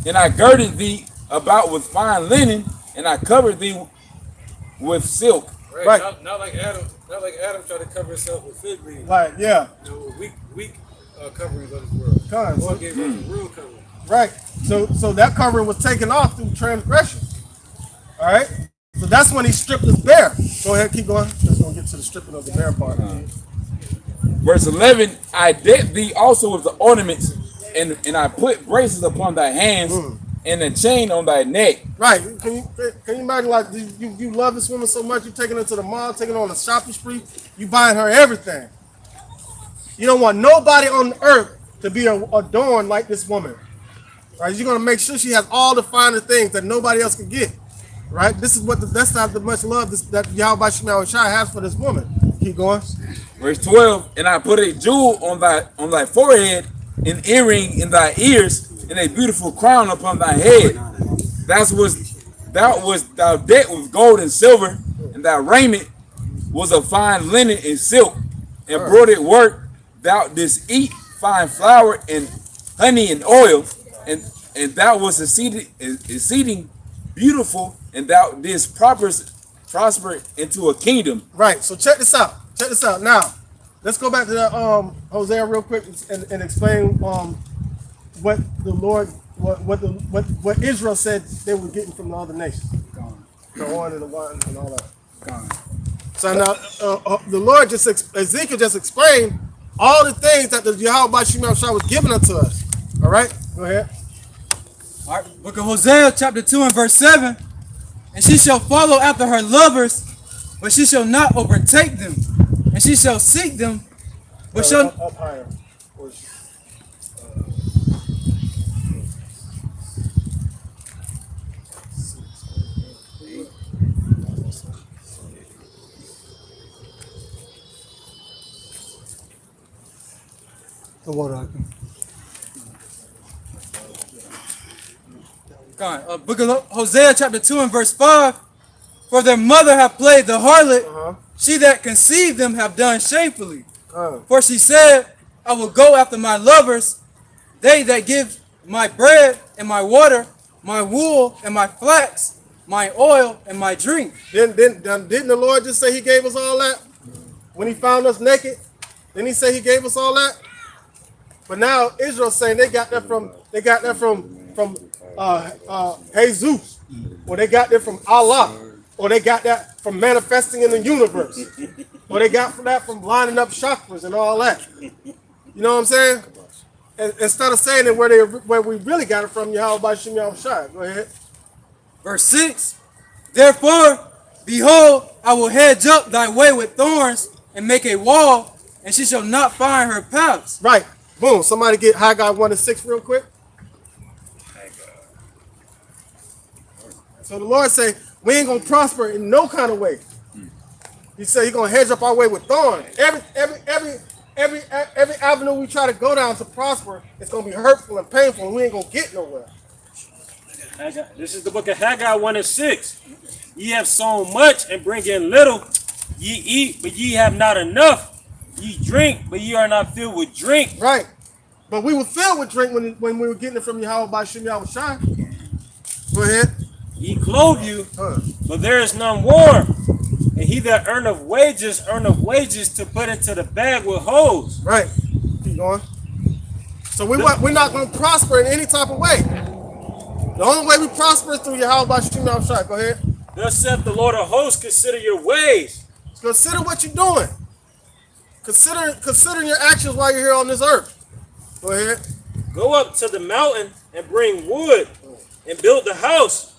And I girded thee about with fine linen, and I covered thee with silk. Right. Not like Adam. Not like Adam tried to cover himself with fig leaves. Right. Yeah. You know, weak coverings of this world. Come. God gave us a real covering. Right. So that covering was taken off through transgression. All right. So that's when he stripped us bare. Go ahead, keep going. Let's go get to the stripping of the bare part. Verse 11, I decked thee also with the ornaments, and I put bracelets upon thy hands, and a chain on thy neck. Right. Can you imagine, like, you love this woman so much, you taking her to the mall, taking her on a shopping spree, you buying her everything. You don't want nobody on earth to be adorned like this woman. Right? You're gonna make sure she has all the finer things that nobody else can get. Right? This is that's not the much love that Yahweh Shai has for this woman. Keep going. Verse 12, and I put a jewel on thy forehead, an earring in thy ears, and a beautiful crown upon thy head. Thou wast decked with gold and silver, and thy raiment was of fine linen and silk, and broidered work. Thou didst eat fine flour and honey and oil, and thou wast exceeding beautiful, and thou didst prosper into a kingdom. Right. So check this out. Check this out. Now, let's go back to that Hosea real quick and explain what the Lord, what Israel said they were getting from the other nations. The oil and the wine and all that. So now the Lord Ezekiel just explained all the things that the Yahweh Shai was giving unto us. All right, go ahead. All right, book of Hosea, chapter 2 and verse 7. And she shall follow after her lovers, but she shall not overtake them. And she shall seek them, but shall... Up higher. The water. Book of Hosea, chapter 2 and verse 5. For their mother hath played the harlot, she that conceived them have done shamefully. For she said, I will go after my lovers, they that give my bread and my water, my wool and my flax, my oil, and my drink. Didn't the Lord just say he gave us all that? When he found us naked, didn't he say he gave us all that? But now Israel's saying they got that from Jesus, or they got that from Allah, or they got that from manifesting in the universe, or they got that from lining up chakras and all that. You know what I'm saying? And instead of saying it where we really got it from, Yahweh by Shem Yahweh Shai. Go ahead. Verse 6. Therefore, behold, I will hedge up thy way with thorns and make a wall, and she shall not find her paths. Right. Boom. Somebody get Haggai 1:6 real quick. So the Lord say, we ain't gonna prosper in no kind of way. He said he's gonna hedge up our way with thorns. Every avenue we try to go down to prosper, it's gonna be hurtful and painful, and we ain't gonna get nowhere. This is the book of Haggai 1:6. Ye have sown much and bring in little. Ye eat, but ye have not enough. Ye drink, but ye are not filled with drink. Right. But we were filled with drink when we were getting it from Yahweh by Shem Yahweh Shai. Go ahead. Ye clothe you, but there is none warm. And he that earneth wages to put into the bag with holes. Right. Keep going. So we're not going to prosper in any type of way. The only way we prosper is through Yahweh by Shem Yahweh Shai. Go ahead. Thus saith the Lord of hosts, consider your ways. Consider what you're doing. Consider your actions while you're here on this earth. Go ahead. Go up to the mountain and bring wood and build the house,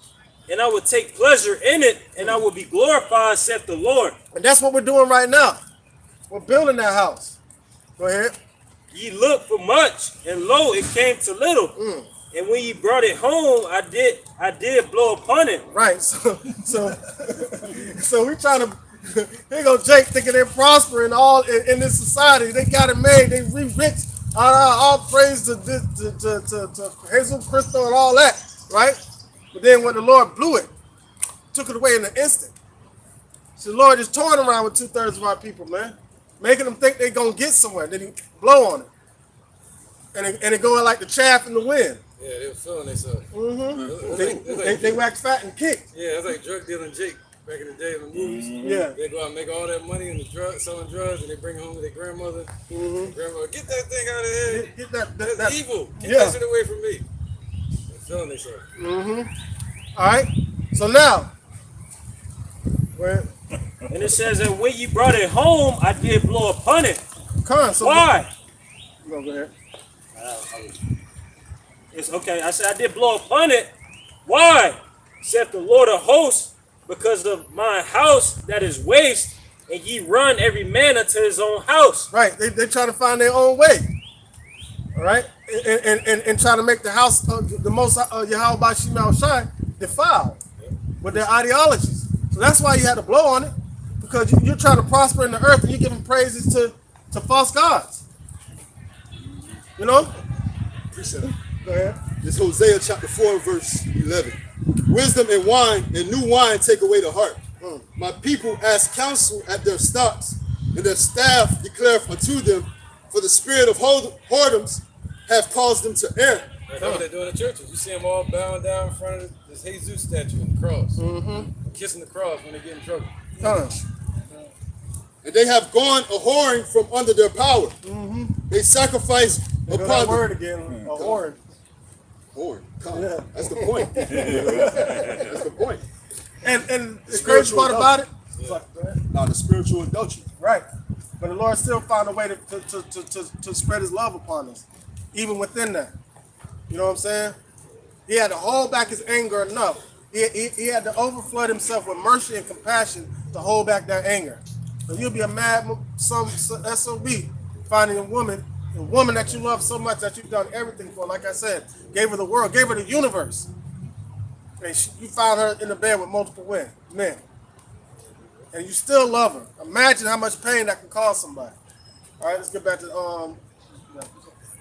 and I will take pleasure in it, and I will be glorified, saith the Lord. And that's what we're doing right now. We're building that house. Go ahead. Ye looked for much, and lo, it came to little. And when ye brought it home, I did blow upon it. Right. So we trying to. Here go Jake thinking they're prospering all in this society. They got it made. They rich. All praise to Jesus Christo and all that, right? But then when the Lord blew it, took it away in an instant. So the Lord is toying around with 2/3 of our people, man, making them think they're gonna get somewhere. Then he blow on it, and it going like the chaff in the wind. Yeah, they were feeling themselves. They wax fat and kick. Yeah, it's like drug dealing Jake back in the day in the movies. Yeah. They go out and make all that money in the selling drugs, and they bring it home to their grandmother. Grandmother, get that thing out of here. Get that That's evil. Get yeah. that shit away from me. They're feeling themselves. All right. So now, And it says that when ye brought it home, I did blow upon it. so Why? Go ahead. It's okay. I said I did blow upon it. Why? Saith the Lord of hosts, because of my house that is waste, and ye run every man unto his own house. Right. They try to find their own way. All right. And try to make the house the most Yahweh by Shem Yahweh Shai defiled with their ideologies. So that's why you had to blow on it, because you're trying to prosper in the earth and you're giving praises to false gods. You know? Appreciate it. Go ahead. It's Hosea chapter 4, verse 11. Wisdom and wine and new wine take away the heart. My people ask counsel at their stocks, and their staff declareth unto them, for the spirit of whoredoms have caused them to err. That's what they're doing in churches. You see them all bowing down in front of this Jesus statue and the cross. Kissing the cross when they get in trouble. And they have gone a whoring from under their power. They sacrifice upon That the word again, a whoring. whoring. Yeah. That's the point. That's the point. And the crazy part about it, Now the spiritual adultery. right? But the Lord still found a way to spread His love upon us, even within that. You know what I'm saying? He had to hold back His anger enough. He had to overflood Himself with mercy and compassion to hold back that anger. So you'll be a mad SOB finding a woman that you love so much that you've done everything for. Like I said, gave her the world, gave her the universe. And you found her in the bed with multiple men. And you still love her. Imagine how much pain that can cause somebody. All right, let's get back to go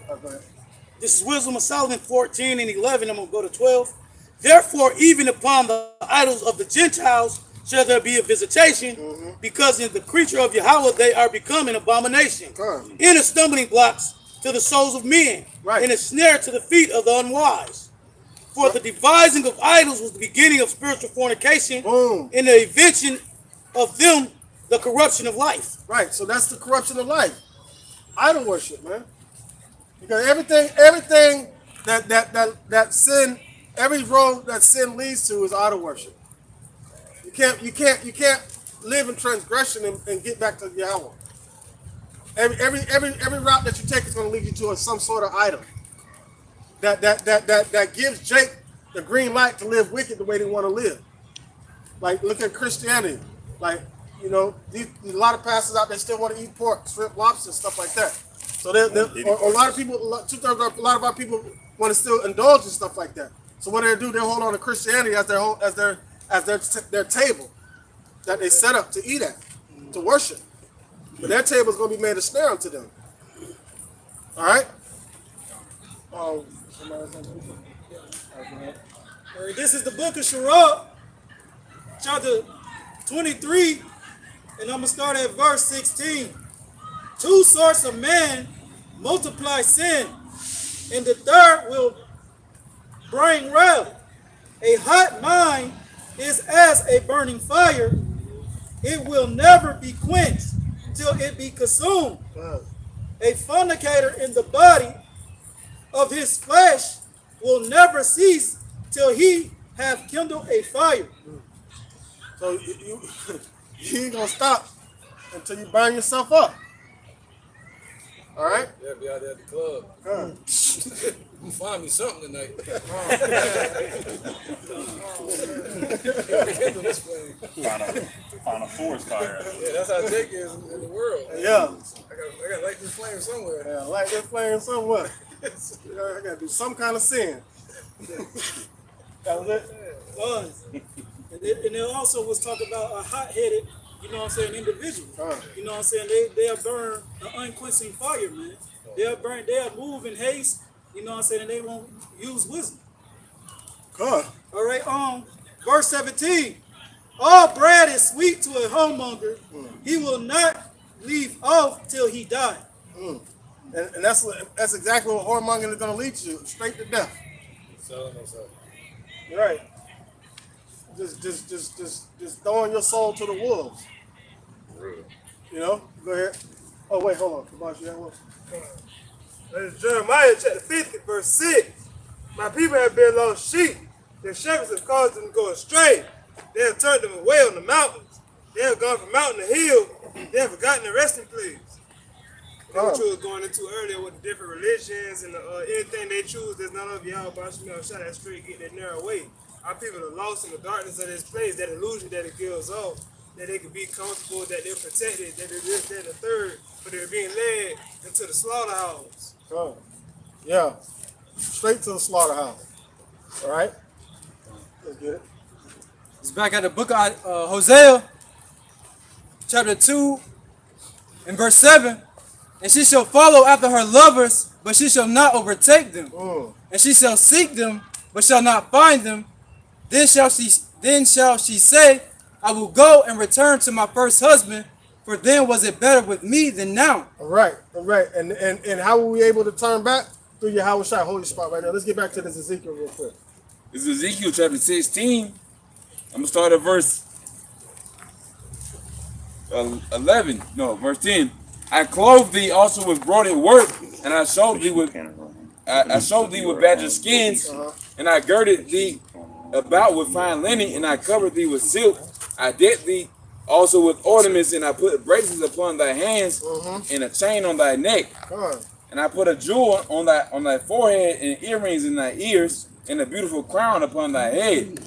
ahead. This is Wisdom of Solomon 14 and 11. I'm going to go to 12. Therefore, even upon the idols of the Gentiles shall there be a visitation, because in the creature of Yahweh they are become an abomination, and stumbling blocks to the souls of men, Right. and a snare to the feet of the unwise. For the devising of idols was the beginning of spiritual fornication, Boom. and the invention of them, the corruption of life. Right. So that's the corruption of life. Idol worship, man. Because everything that sin, every road that sin leads to is idol worship. You can't live in transgression and get back to Yahweh. Every route that you take is going to lead you to some sort of idol. That gives Jake the green light to live wicked the way they want to live. Like, look at Christianity. Like, you know, a lot of pastors out there still want to eat pork, shrimp, lobster, stuff like that. So a lot of people, a lot of our people want to still indulge in stuff like that. So what they do, they hold on to Christianity as their table that they set up to eat at, to worship. But their table is going to be made a snare unto them. All right. This is the book of Sirach, chapter 23, and I'm going to start at verse 16. Two sorts of men multiply sin, and the third will bring wrath. A hot mind is as a burning fire. It will never be quenched till it be consumed. A fornicator in the body of his flesh will never cease till he have kindled a fire. So you ain't gonna stop until you burn yourself up. All right. Yeah, be out there at the club. You find me something tonight. Find a forest fire. Yeah, that's how Jake is in the world. Yeah. I gotta light this flame somewhere. Yeah, light that flame somewhere. I gotta do some kind of sin. That was it. And it also was talking about a hot-headed, you know what I'm saying, individual. You know what I'm saying? They'll burn an unquenching fire, man. They'll move in haste, you know what I'm saying, and they won't use wisdom. Good. All right, verse 17. All bread is sweet to a homemonger. He will not leave off till he die. And that's exactly what whoremongering is gonna lead you, straight to death. Selling myself. Right. Just throwing your soul to the wolves. You know? Go ahead. Oh wait, hold on. Kabash, you have one? That is Jeremiah chapter 50, verse 6. My people have been lost sheep. Their shepherds have caused them to go astray. They have turned them away on the mountains. They have gone from mountain to hill. They have forgotten their resting place. That's what you was going into earlier with the different religions and anything they choose that's not of Yahweh, shot that straight, get that narrow way. Our people are lost in the darkness of this place, that illusion that it gives off, that they could be comfortable, that they're protected, that they're this, that, and the third, but they're being led into the slaughterhouse. Yeah. Straight to the slaughterhouse. All right? Let's get it. It's back at the book of Hosea, chapter 2, and verse 7. And she shall follow after her lovers, but she shall not overtake them. And she shall seek them, but shall not find them. Then shall she say, I will go and return to my first husband, for then was it better with me than now. All right. And how were we able to turn back? Through your Howard shot. Hold your spot right now. Let's get back to this Ezekiel real quick. This is Ezekiel chapter 16. I'm going to start at verse 11. No, verse 10. I clothed thee also with broidered work, and I showed thee with badger skins, and I girded thee about with fine linen, and I covered thee with silk. I decked thee also with ornaments, and I put bracelets upon thy hands, and a chain on thy neck. And I put a jewel on thy forehead, and earrings in thy ears, and a beautiful crown upon thy head.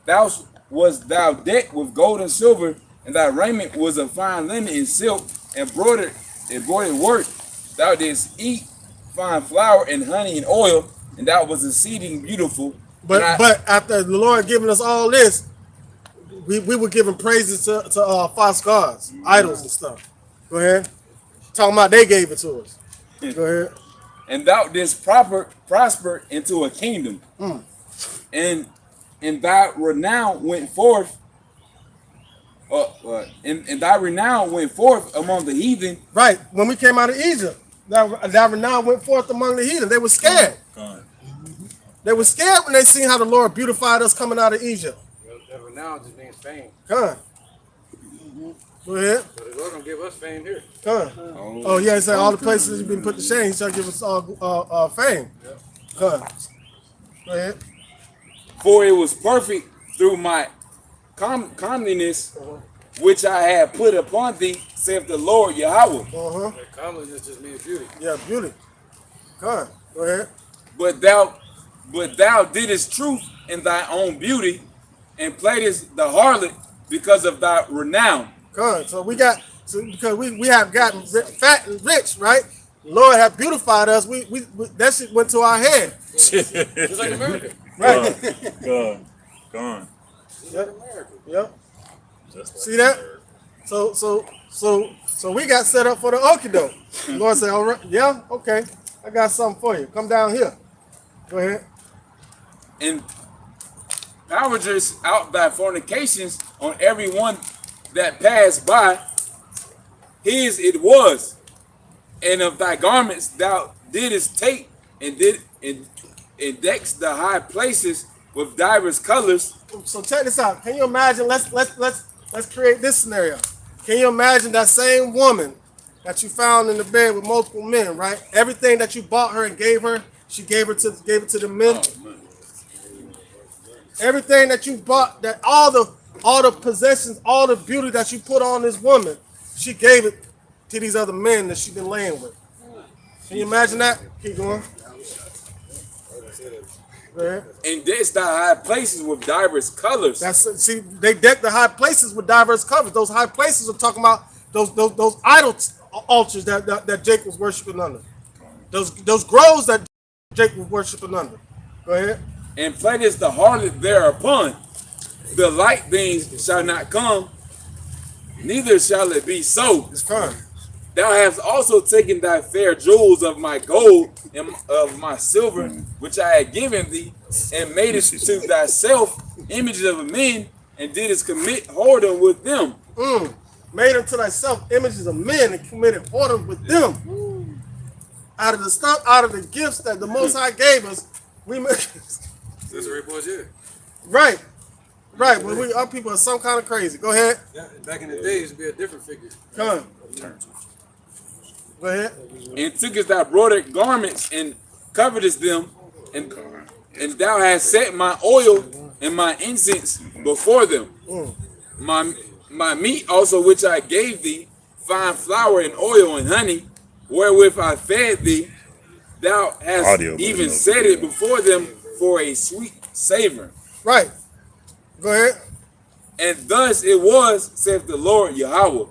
Thou wast decked with gold and silver, and thy raiment was of fine linen and silk, embroidered work. Thou didst eat fine flour and honey and oil, and thou was exceeding beautiful. But after the Lord giving us all this, we were giving praises to false gods, idols and stuff. Go ahead. Talking about they gave it to us. Go ahead. And thou didst prosper into a kingdom, and thy renown went forth. And thy renown went forth among the heathen. Right. When we came out of Egypt, that renown went forth among the heathen. They were scared. They were scared when they seen how the Lord beautified us coming out of Egypt. That renown just means fame. Come. Go ahead. So the Lord gonna give us fame here. Come. Oh yeah, he said all the places you've been put to shame, he shall give us all fame. Come. Go ahead. For it was perfect through my comeliness, which I had put upon thee, saith the Lord Yahweh. That comeliness just means beauty. Yeah, beauty. Come. Go ahead. But thou didst truth in thy own beauty, and playedest the harlot because of thy renown. Come. So because we have gotten fat and rich, right? The Lord have beautified us. We that shit went to our head. Just like America. Right. Gone. Yep. Yep. See that? So we got set up for the okie doke. The Lord said, all right, yeah, okay. I got something for you. Come down here. Go ahead. And powerest out thy fornications on every one that passed by. His it was, and of thy garments thou didst take and did index the high places with divers colors. So check this out. Can you imagine? Let's create this scenario. Can you imagine that same woman that you found in the bed with multiple men, right? Everything that you bought her and gave her, she gave it to the men. Everything that you bought, that all the possessions, all the beauty that you put on this woman, she gave it to these other men that she's been laying with. Can you imagine that? Keep going. Go ahead. And decked thy high places with divers colors. See, they decked the high places with diverse colors. Those high places are talking about those idol altars that Jake was worshiping under. Those groves that Jake was worshiping under. Go ahead. And playedest the harlot thereupon. The light beams shall not come, neither shall it be so. It's fine. Thou hast also taken thy fair jewels of my gold and of my silver, which I had given thee, and madest to thyself images of men, and didst commit whoredom with them. Made unto thyself images of men and committed whoredom with them. Out of the stuff, out of the gifts that the Most High gave us, we make. That's a boys here. Right. Right. But our people are some kind of crazy. Go ahead. Yeah, back in the day, it used to be a different figure. Come on. Go ahead. And tookest thy broidered garments and coveredest them, and thou hast set my oil and my incense before them. My meat also which I gave thee, fine flour and oil and honey, wherewith I fed thee, thou hast even set it before them for a sweet savor. Right. Go ahead. And thus it was, saith the Lord Yahweh.